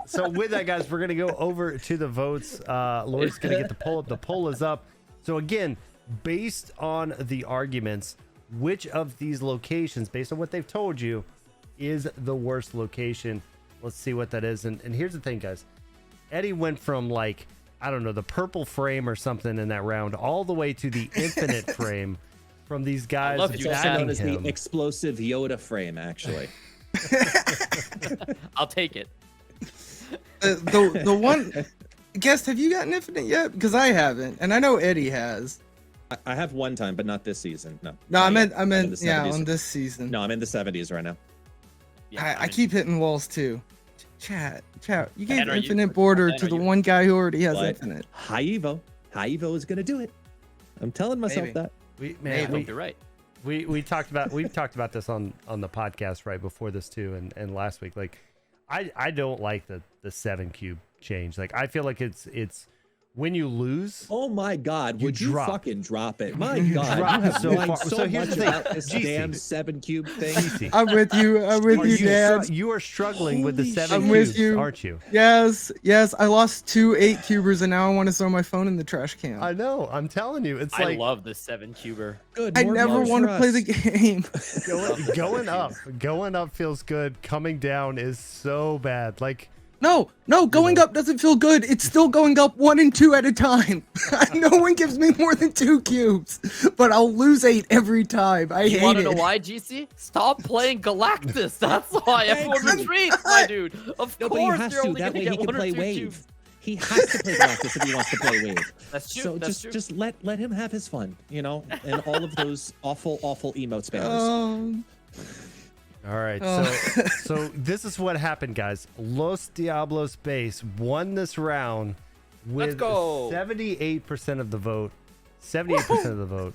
So with that, guys, we're gonna go over to the votes. Lori's gonna get the poll up. The poll is up. So again, based on the arguments, which of these locations, based on what they've told you, is the worst location? Let's see what that is. And here's the thing, guys. Eddie went from, like, I don't know, the purple frame or something in that round all the way to the infinite frame from these guys. love It's you, also Chad. known as the explosive Yoda frame, actually. I'll take it. The one, Guest, have you gotten infinite yet? Because I haven't, and I know Eddie has. I have one time, but not this season. No, I meant, in the yeah, 70s. on this season. No, I'm in the 70s right now. Yeah, I keep hitting walls too. Chat. You gave Ben, are you- infinite border Ben, to are the you- one guy who already has What? infinite. High Evo is gonna do it. I'm telling myself Maybe. that. I hope you're right. We've talked about this on the podcast right before this too, and last week. Like, I don't like the 7 cube change. Like, I feel like it's when you lose. Oh my God! You Would you drop. fucking drop it? My You God! drop You have so whined far. so So here's much the thing, about this GC. damn 7 cube thing. GC, I'm with you. I'm with you, Dad. you are struggling with the Holy 7 I'm with cubes, you. aren't you? Yes. I lost 2 8-cubers, and now I want to throw my phone in the trash can. I know. I'm telling you, it's I like love the 7 cuber. Good. I more never votes want for to play us. the game. going up feels good. Coming down is so bad. Like, No, going up doesn't feel good. It's still going up 1 and 2 at a time. No one gives me more than 2 cubes, but I'll lose 8 every time. I You hate want it. to know why, GC? Stop playing Galactus. That's why everyone Thank you. retreats, my dude. Of No, but he course, has you're to. only That gonna way he get can 1 or play 2 Wave. cubes. He has to play Galactus if he wants to play Wave. That's true. So That's true. just let him have his fun, and all of those awful emote spammers. all right. Oh. So this is what happened, guys. Los Diablos base won this round with go. 78% of the vote. 78% of the vote.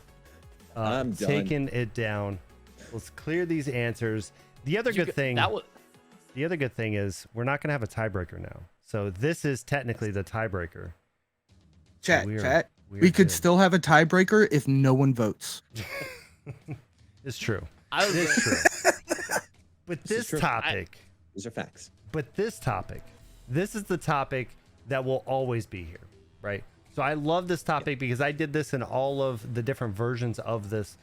I'm done. Taking it down. Let's clear these answers. The other good thing. That was The other good thing is we're not going to have a tiebreaker now. So this is technically the tiebreaker. Chat. We're We could good. still have a tiebreaker if no one votes. It's true. I was It's true. But This is this true. topic, These are facts. this is the topic that will always be here, right? So I love this topic because I did this in all of the different versions of this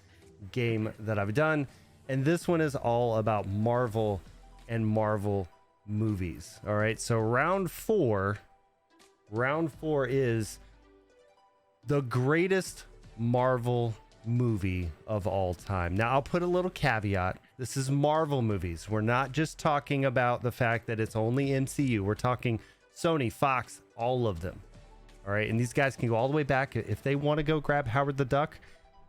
game that I've done. And this one is all about Marvel and Marvel movies. All right. So round four is the greatest Marvel movie of all time. Now, I'll put a little caveat. This is Marvel movies. We're not just talking about the fact that it's only MCU. We're talking Sony, Fox, all of them. All right. And these guys can go all the way back. If they want to go grab Howard the Duck,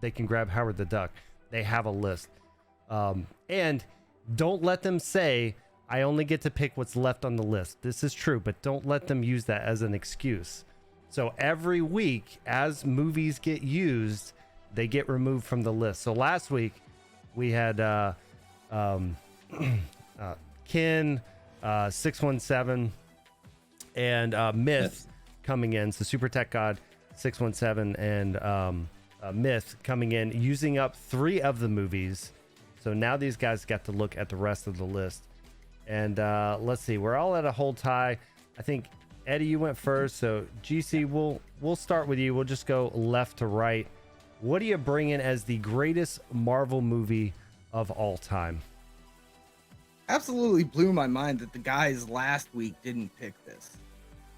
they can grab Howard the Duck. They have a list. And don't let them say, I only get to pick what's left on the list. This is true, but don't let them use that as an excuse. So every week, as movies get used, they get removed from the list. So last week, we had Ken, 617, and Myth coming in. So Super Tech God, 617, and Myth coming in, using up 3 of the movies. So now these guys got to look at the rest of the list. And let's see, we're all at a whole tie. I think Eddie, you went first. So GC, we'll start with you. We'll just go left to right. What do you bring in as the greatest Marvel movie of all time? Absolutely blew my mind that the guys last week didn't pick this.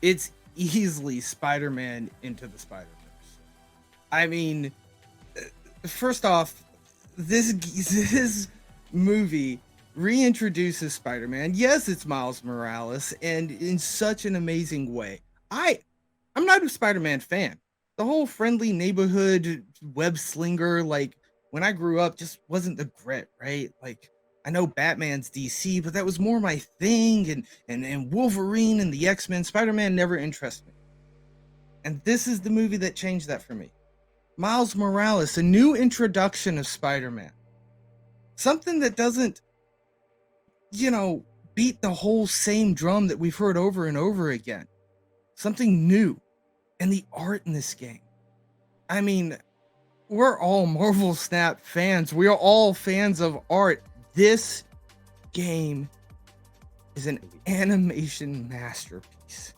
It's easily Spider-Man Into the Spider-Verse. I mean, first off, this movie reintroduces Spider-Man. Yes, it's Miles Morales, and in such an amazing way. I'm not a Spider-Man fan. The whole friendly neighborhood web slinger, like when I grew up, just wasn't the grit, right? Like I know Batman's DC, but that was more my thing. And Wolverine and the X-Men, Spider-Man never interested me. And this is the movie that changed that for me. Miles Morales, a new introduction of Spider-Man. Something that doesn't, beat the whole same drum that we've heard over and over again. Something new. And the art in this game. I mean, we're all Marvel Snap fans. We are all fans of art. This game is an animation masterpiece.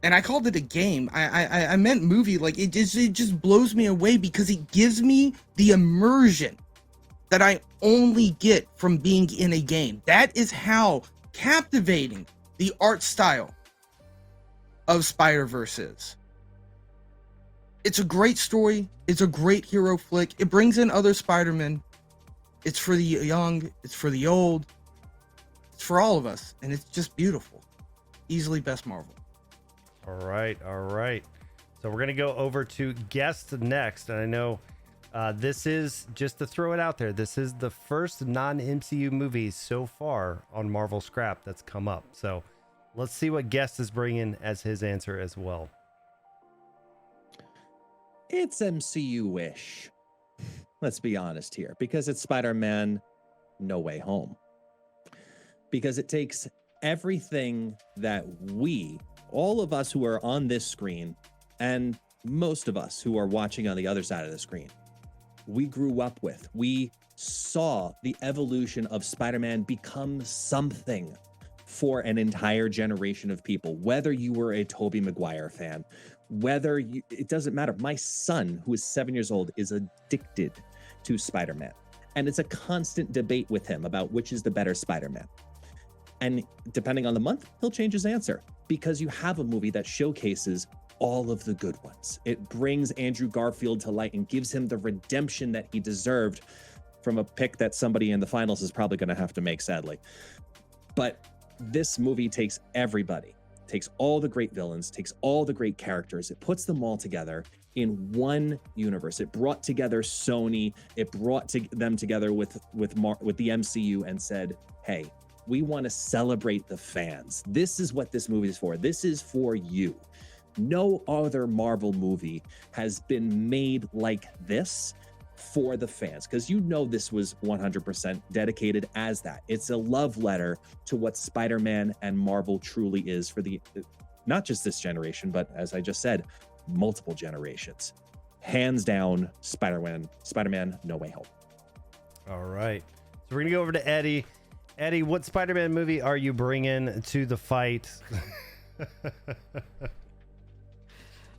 And I called it a game. I meant movie. Like it just blows me away because it gives me the immersion that I only get from being in a game. That is how captivating the art style of Spider-Verse is. It's a great story. It's a great hero flick. It brings in other Spider-Men. It's for the young. It's for the old. It's for all of us. And it's just beautiful. Easily best Marvel. All right. So we're going to go over to guest next. And I know this is, just to throw it out there, this is the first non-MCU movie so far on Marvel Scrap that's come up. So let's see what guest is bringing as his answer as well. It's MCU-ish. Let's be honest here, because it's Spider-Man No Way Home. Because it takes everything that all of us who are on this screen, and most of us who are watching on the other side of the screen, we grew up with. We saw the evolution of Spider-Man become something for an entire generation of people, whether you were a Tobey Maguire fan, it doesn't matter. My son, who is 7 years old, is addicted to Spider-Man. And it's a constant debate with him about which is the better Spider-Man. And depending on the month, he'll change his answer because you have a movie that showcases all of the good ones. It brings Andrew Garfield to light and gives him the redemption that he deserved from a pick that somebody in the finals is probably going to have to make, sadly. But this movie takes everybody, takes all the great villains, takes all the great characters, it puts them all together in one universe. It brought together Sony, it brought them together with the MCU and said, hey, we want to celebrate the fans. This is what this movie is for. This is for you. No other Marvel movie has been made like this for the fans, because this was 100% dedicated as that. It's a love letter to what Spider-Man and Marvel truly is for not just this generation, but as I just said, multiple generations. Hands down, Spider-Man No Way Home. All right. So we're going to go over to Eddie. Eddie, what Spider-Man movie are you bringing to the fight?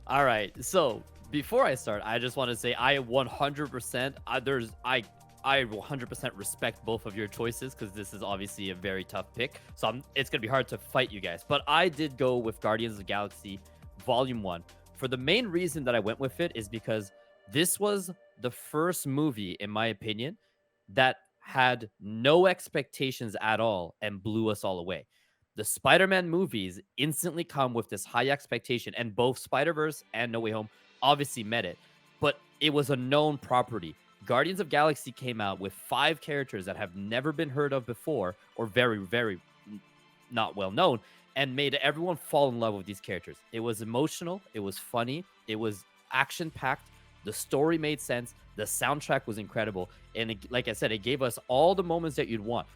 All right. So before I start, I just want to say I 100% I 100% respect both of your choices because this is obviously a very tough pick. So it's going to be hard to fight you guys. But I did go with Guardians of the Galaxy Volume 1. For the main reason that I went with it is because this was the first movie, in my opinion, that had no expectations at all and blew us all away. The Spider-Man movies instantly come with this high expectation, and both Spider-Verse and No Way Home obviously met it, but it was a known property. Guardians of Galaxy came out with 5 characters that have never been heard of before, or very, very not well known, and made everyone fall in love with these characters. It was emotional, it was funny, it was action packed, the story made sense, the soundtrack was incredible, and like I said, it gave us all the moments that you'd want.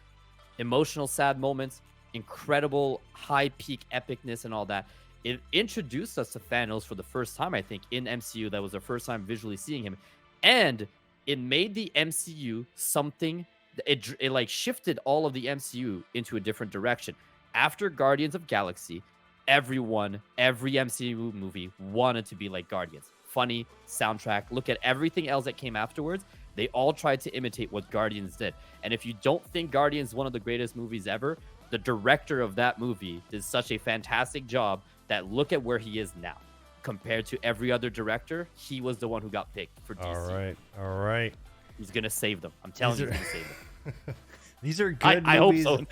Emotional, sad moments, incredible high peak epicness, and all that. It introduced us to Thanos for the first time, I think, in MCU. That was the first time visually seeing him, and it made the MCU something. It like shifted all of the MCU into a different direction. After Guardians of Galaxy, every MCU movie wanted to be like Guardians. Funny, soundtrack. Look at everything else that came afterwards. They all tried to imitate what Guardians did. And if you don't think Guardians is one of the greatest movies ever, the director of that movie did such a fantastic job that look at where he is now. Compared to every other director, he was the one who got picked for DC. All right. He's going to save them. I'm telling you, he's going to save them. These are good I hope movies, so.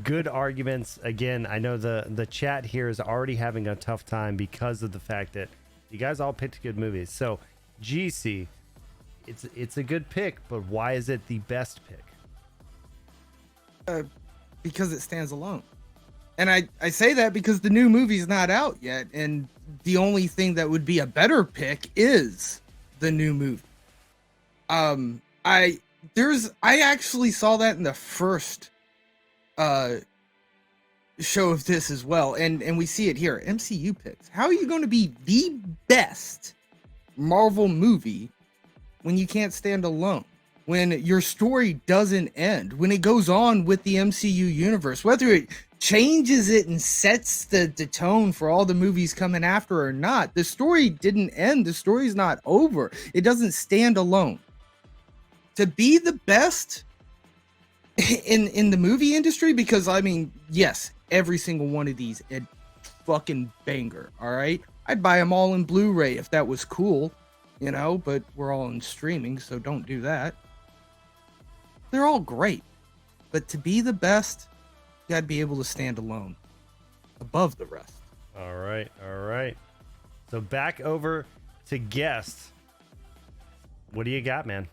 good arguments. Again, I know the chat here is already having a tough time because of the fact that you guys all picked good movies. So, GC, it's a good pick, but why is it the best pick? Because it stands alone. And I say that because the new movie's not out yet, and the only thing that would be a better pick is the new movie. I actually saw that in the first show of this as well, and we see it here. MCU picks. How are you going to be the best Marvel movie when you can't stand alone? When your story doesn't end, when it goes on with the MCU universe, whether it changes it and sets the tone for all the movies coming after or not, the story didn't end. The story's not over. It doesn't stand alone. To be the best in the movie industry, because I mean, yes, every single one of these, a fucking banger. All right, I'd buy them all in Blu-ray if that was cool, you know. But we're all in streaming, so don't do that. They're all great, but to be the best, you gotta be able to stand alone, above the rest. All right. So back over to guest. What do you got, man?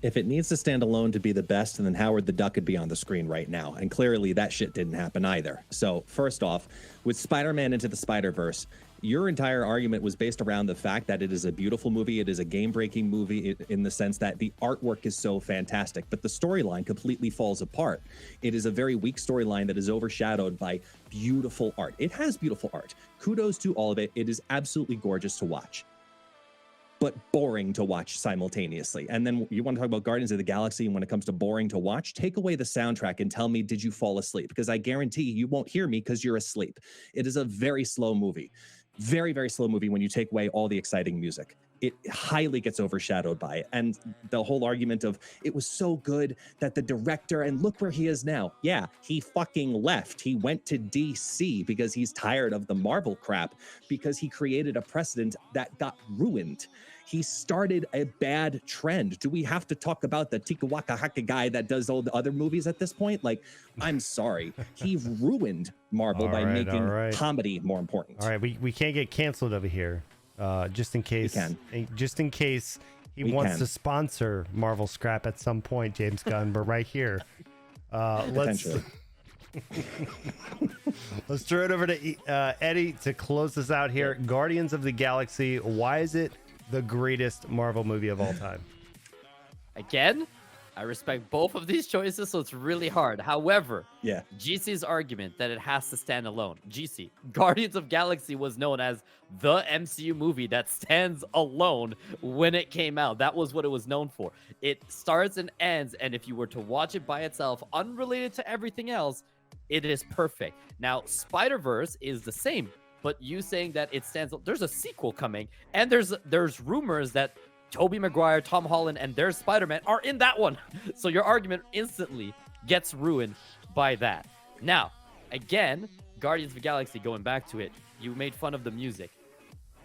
If it needs to stand alone to be the best, then Howard the Duck could be on the screen right now. And clearly that shit didn't happen either. So first off, with Spider-Man Into the Spider-Verse, your entire argument was based around the fact that it is a beautiful movie. It is a game-breaking movie in the sense that the artwork is so fantastic, but the storyline completely falls apart. It is a very weak storyline that is overshadowed by beautiful art. It has beautiful art. Kudos to all of it. It is absolutely gorgeous to watch, but boring to watch simultaneously. And then you want to talk about Guardians of the Galaxy, and when it comes to boring to watch, take away the soundtrack and tell me, did you fall asleep? Because I guarantee you won't hear me because you're asleep. It is a very slow movie. Very, very slow movie when you take away all the exciting music. It highly gets overshadowed by it. And the whole argument of it was so good that the director, and look where he is now. Yeah, he fucking left. He went to DC because he's tired of the Marvel crap, because he created a precedent that got ruined. He started a bad trend. Do we have to talk about the Tika Waka Haka guy that does all the other movies at this point? Like, I'm sorry. He ruined Marvel by making comedy more important. All right, we can't get canceled over here. Just in case he wants to sponsor Marvel Scrap at some point, James Gunn, but right here. Let's throw it over to Eddie to close this out here. Guardians of the Galaxy, why is it the greatest Marvel movie of all time? Again, I respect both of these choices, so it's really hard. However, GC's argument that it has to stand alone. GC, Guardians of Galaxy was known as the MCU movie that stands alone when it came out. That was what it was known for. It starts and ends, and if you were to watch it by itself, unrelated to everything else, it is perfect. Now, Spider-Verse is the same. But you saying that it stands, there's a sequel coming, and there's rumors that Tobey Maguire, Tom Holland, and their Spider-Man are in that one. So your argument instantly gets ruined by that. Now, again, Guardians of the Galaxy, going back to it, you made fun of the music.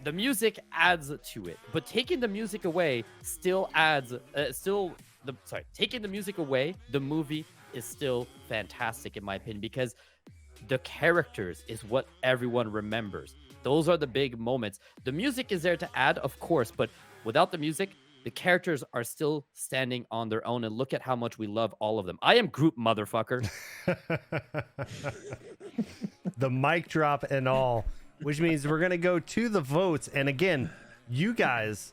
the music adds to it, but taking the music away still adds. Taking the music away, the movie is still fantastic in my opinion because the characters is what everyone remembers. Those are the big moments. The music is there to add, of course, but without the music, the characters are still standing on their own. And look at how much we love all of them. I am Groot, motherfucker. The mic drop and all, which means we're going to go to the votes. And again, you guys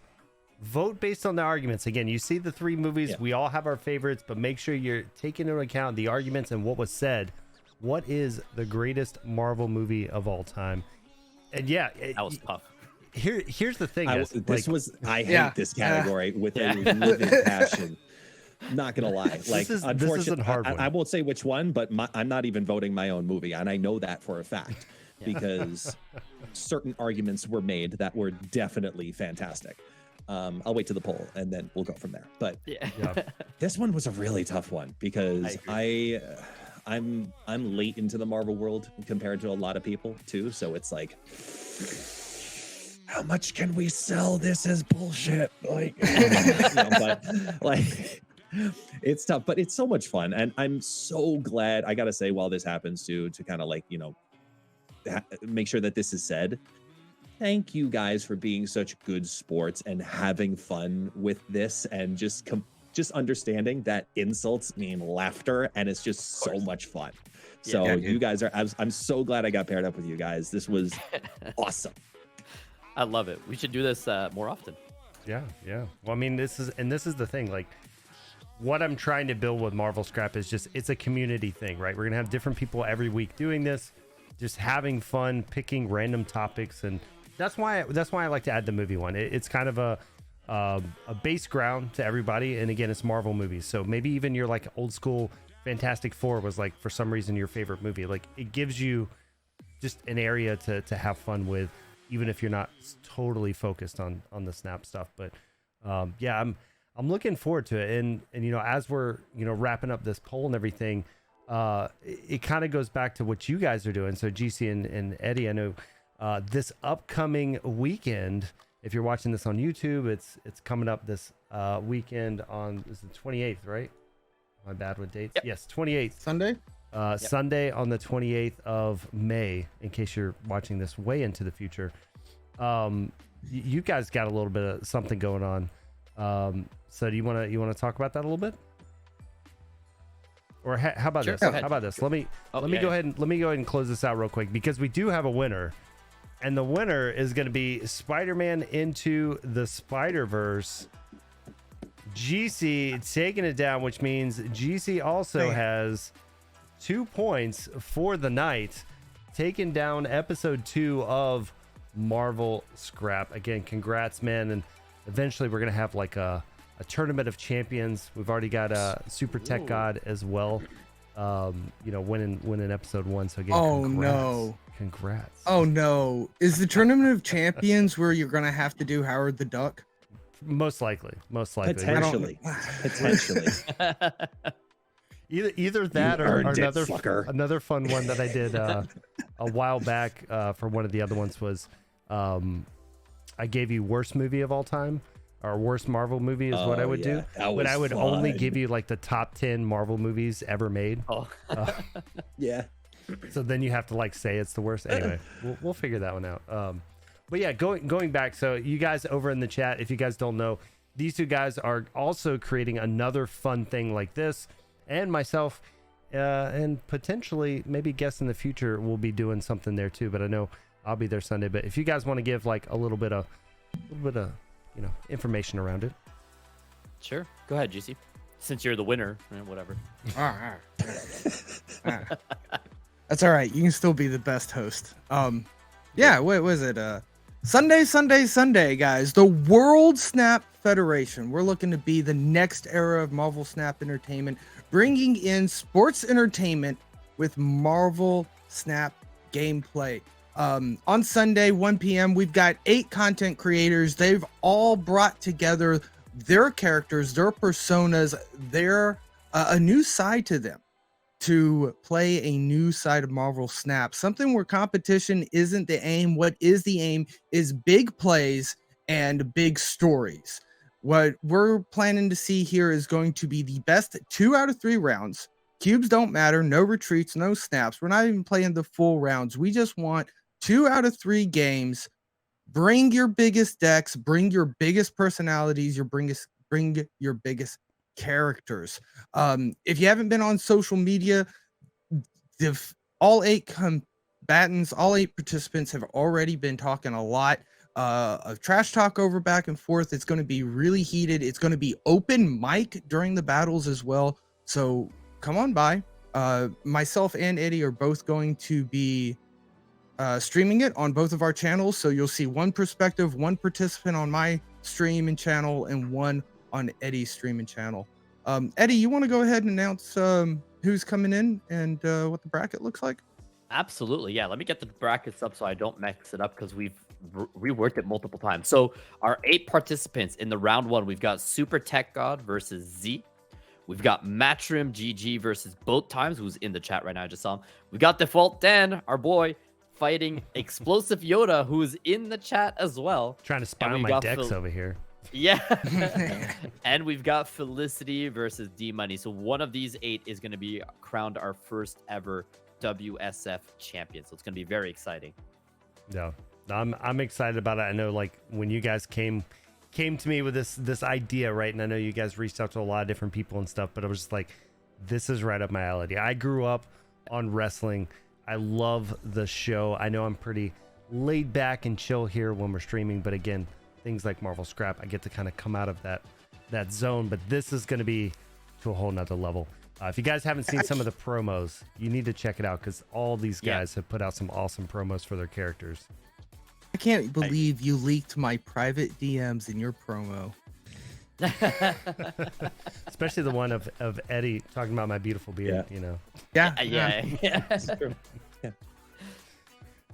vote based on the arguments. Again, you see the 3 movies. Yeah. We all have our favorites, but make sure you're taking into account the arguments and what was said. What is the greatest Marvel movie of all time? And yeah, That was tough. Here's the thing. I hate this category with a livid passion. Not gonna lie, like this is a unfortunately, hard one. I won't say which one, but I'm not even voting my own movie, and I know that for a fact because certain arguments were made that were definitely fantastic. I'll wait to the poll and then we'll go from there. But this one was a really tough one because I'm late into the Marvel world compared to a lot of people too. So it's like, how much can we sell this as bullshit? Like, but like, it's tough, but it's so much fun. And I'm so glad, I gotta say, while this happens to kind of like, make sure that this is said. Thank you guys for being such good sports and having fun with this and just understanding that insults mean laughter and it's just so much fun. So you guys are, I'm so glad I got paired up with you guys. This was awesome. I love it. We should do this more often. Yeah. Well, I mean, this is the thing. Like, what I'm trying to build with Marvel Scrap is just, it's a community thing, right? We're gonna have different people every week doing this, just having fun, picking random topics, and that's why I like to add the movie one. It's kind of a base ground to everybody, and again, it's Marvel movies. So maybe even your like old school Fantastic Four was like for some reason your favorite movie. Like, it gives you just an area to have fun with, even if you're not totally focused on the Snap stuff. But I'm looking forward to it. And as we're wrapping up this poll and everything, it kind of goes back to what you guys are doing. So GC and Eddie, I know this upcoming weekend, if you're watching this on YouTube, it's coming up this weekend on, is the 28th, right? My bad with dates. Yep. Yes, 28th. Sunday? Sunday on the 28th of May, in case you're watching this way into the future. You guys got a little bit of something going on. So do you want to talk about that a little bit? Or how about this? How about this? Let me go ahead and close this out real quick, because we do have a winner. And the winner is going to be Spider-Man Into the Spider-Verse. GC taking it down, which means GC also has 2 points for the night, taking down episode 2 of Marvel Scrap. Again, congrats, man. And eventually we're going to have like a tournament of champions. We've already got a Super Tech God as well. Winning episode 1. So again, congrats. Oh no. Is the tournament of champions where you're going to have to do Howard the Duck? Most likely. Potentially. Either that or another fun one that I did a while back for one of the other ones was I gave you worst movie of all time, or worst Marvel movie is what I would do. But I would only give you like the top 10 Marvel movies ever made. Yeah. So then you have to like say it's the worst. Anyway, we'll figure that one out. But yeah, going back. So you guys over in the chat, if you guys don't know, these two guys are also creating another fun thing like this, and myself, and potentially maybe guests in the future will be doing something there too. But I know I'll be there Sunday. But if you guys want to give like a little bit of information around it. Sure. Go ahead, GC. Since you're the winner, whatever. All right. That's all right. You can still be the best host. Yeah, what was it? Sunday, guys. The World Snap Federation. We're looking to be the next era of Marvel Snap Entertainment, bringing in sports entertainment with Marvel Snap gameplay. On Sunday, 1 p.m., we've got 8 content creators. They've all brought together their characters, their personas, a new side to them. to play a new side of Marvel Snap, something where competition isn't the aim. What is the aim is big plays and big stories. What we're planning to see here is going to be the best 2 out of 3 rounds. Cubes don't matter, no retreats, no snaps. We're not even playing the full rounds. We just want 2 out of 3 games. Bring your biggest decks, bring your biggest personalities, bring your biggest characters. If you haven't been on social media, all 8 combatants, all 8 participants have already been talking a lot of trash talk over back and forth. It's going to be really heated. It's going to be open mic during the battles as well. So come on by. Myself and Eddie are both going to be streaming it on both of our channels. So you'll see one perspective, one participant on my stream and channel, and one on Eddie's stream and channel. Eddie, you want to go ahead and announce who's coming in and what the bracket looks like? Absolutely. Yeah. Let me get the brackets up so I don't mix it up because we've reworked it multiple times. So our 8 participants in the round 1, we've got Super Tech God versus Z. We've got Matrim GG versus Boat Times, who's in the chat right now. I just saw him. We got Default Dan, our boy, fighting Explosive Yoda, who's in the chat as well. Trying to spy on my decks over here. Yeah. And we've got Felicity versus D Money. So one of these 8 is going to be crowned our first ever WSF champion. So it's going to be very exciting. Yeah, I'm excited about it. I know, like, when you guys came to me with this idea, right? And I know you guys reached out to a lot of different people and stuff, but I was just like, this is right up my alley. I grew up on wrestling. I love the show. I know I'm pretty laid back and chill here when we're streaming, but again, things like Marvel Scrap, I get to kind of come out of that zone, but this is going to be to a whole nother level. If you guys haven't seen some of the promos, you need to check it out because all these guys have put out some awesome promos for their characters. I can't believe you leaked my private DMs in your promo. Especially the one of Eddie talking about my beautiful beard, you know. Yeah. That's true.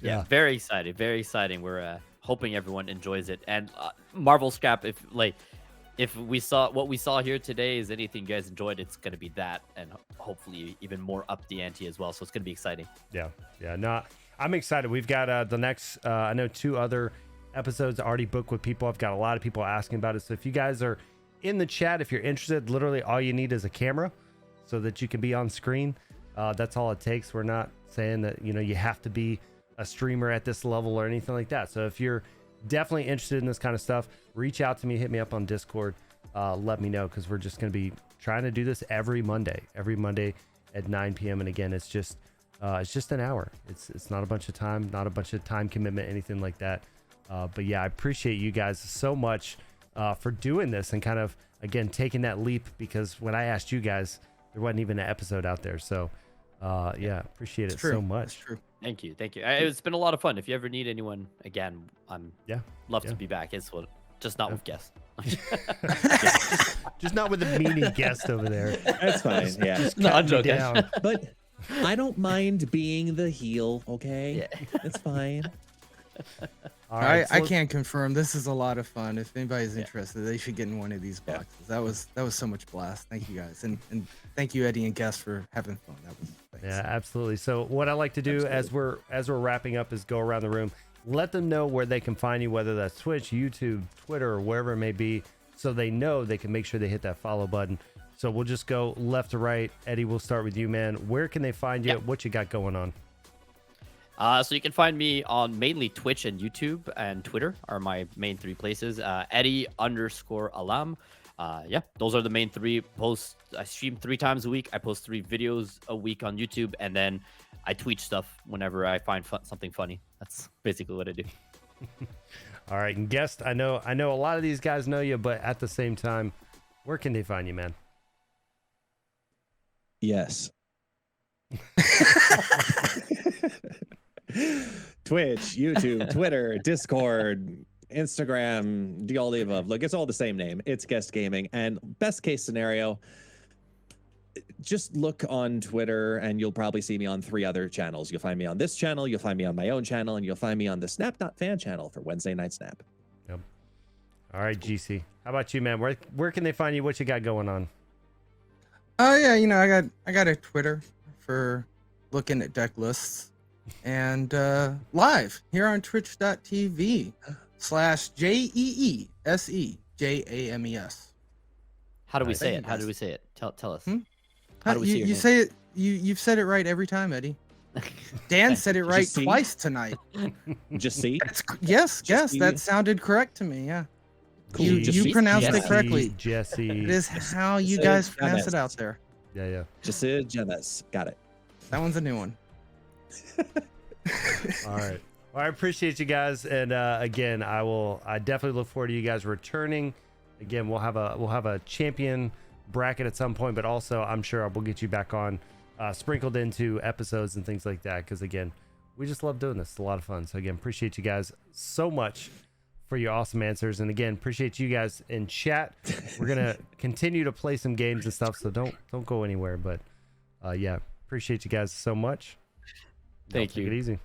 Yeah, very excited. Very exciting. We're hoping everyone enjoys it. And Marvel Scrap, if we saw what we saw here today is anything you guys enjoyed, it's going to be that, and hopefully even more up the ante as well. So it's going to be exciting. Yeah. No, I'm excited. We've got the next, I know 2 other episodes already booked with people. I've got a lot of people asking about it. So if you guys are in the chat, if you're interested, literally all you need is a camera so that you can be on screen. That's all it takes. We're not saying that, you have to be a streamer at this level or anything like that. So if you're definitely interested in this kind of stuff, reach out to me, hit me up on Discord, let me know, because we're just going to be trying to do this every Monday at 9 p.m. And again, it's just an hour. It's not a bunch of time, not a bunch of time commitment, anything like that. But yeah, I appreciate you guys so much for doing this and kind of, again, taking that leap, because when I asked you guys, there wasn't even an episode out there. So yeah, appreciate it so much. That's true. Thank you. It's been a lot of fun. If you ever need anyone again, I'm love to be back. Just not with guests. just not with a meaning guest over there. That's fine. Yeah. Just cut me down. But I don't mind being the heel. Okay, it's fine. All right, I can't confirm. This is a lot of fun. If anybody's interested, they should get in one of these boxes. That was so much blast. Thank you guys, and thank you, Eddie and Guest, for having fun. Thanks. Yeah, absolutely. So what I like to do as we're wrapping up is go around the room, let them know where they can find you, whether that's Twitch, YouTube, Twitter, or wherever it may be, so they know they can make sure they hit that follow button. So we'll just go left to right. Eddie, we'll start with you, man. Where can they find you? What you got going on? So you can find me on mainly Twitch and YouTube, and Twitter are my main 3 places. Eddie_Alam. Those are the main 3 posts. I stream 3 times a week. I post 3 videos a week on YouTube, and then I tweet stuff whenever I find something funny. That's basically what I do. All right, and Guest, I know a lot of these guys know you, but at the same time, where can they find you, man? Yes. Twitch, YouTube, Twitter, Discord, Instagram, all the above. Look, it's all the same name. It's Guest Gaming. And best case scenario, just look on Twitter and you'll probably see me on 3 other channels. You'll find me on this channel, you'll find me on my own channel, and you'll find me on the Snap.fan channel for Wednesday Night Snap. Yep. All right, GC. How about you, man? Where can they find you? What you got going on? Oh yeah, I got a Twitter for looking at deck lists. And live here on twitch.tv/JEESEJAMES. How do we Nice. say Thank it? you, How do guys. we say it? Tell us. Hmm? How do we see your you name? say it? You've said it right every time, Eddie. Dan said it Just right see? twice tonight. Just see. Yes, Just that see? sounded correct to me. Yeah, Cool. you Just see? pronounced it Jesse. correctly. Jesse. It is how you Say guys it, pronounce it James. out there. Yeah. Just say James. Got it. That one's a new one. All right. Well, I appreciate you guys, and again, I definitely look forward to you guys returning. Again, we'll have a champion bracket at some point, but also I'm sure we'll get you back on, sprinkled into episodes and things like that. Because again, we just love doing this. It's a lot of fun. So again, appreciate you guys so much for your awesome answers, and again, appreciate you guys in chat. We're gonna continue to play some games and stuff, so don't go anywhere. But yeah, appreciate you guys so much. Thank Take you. it easy.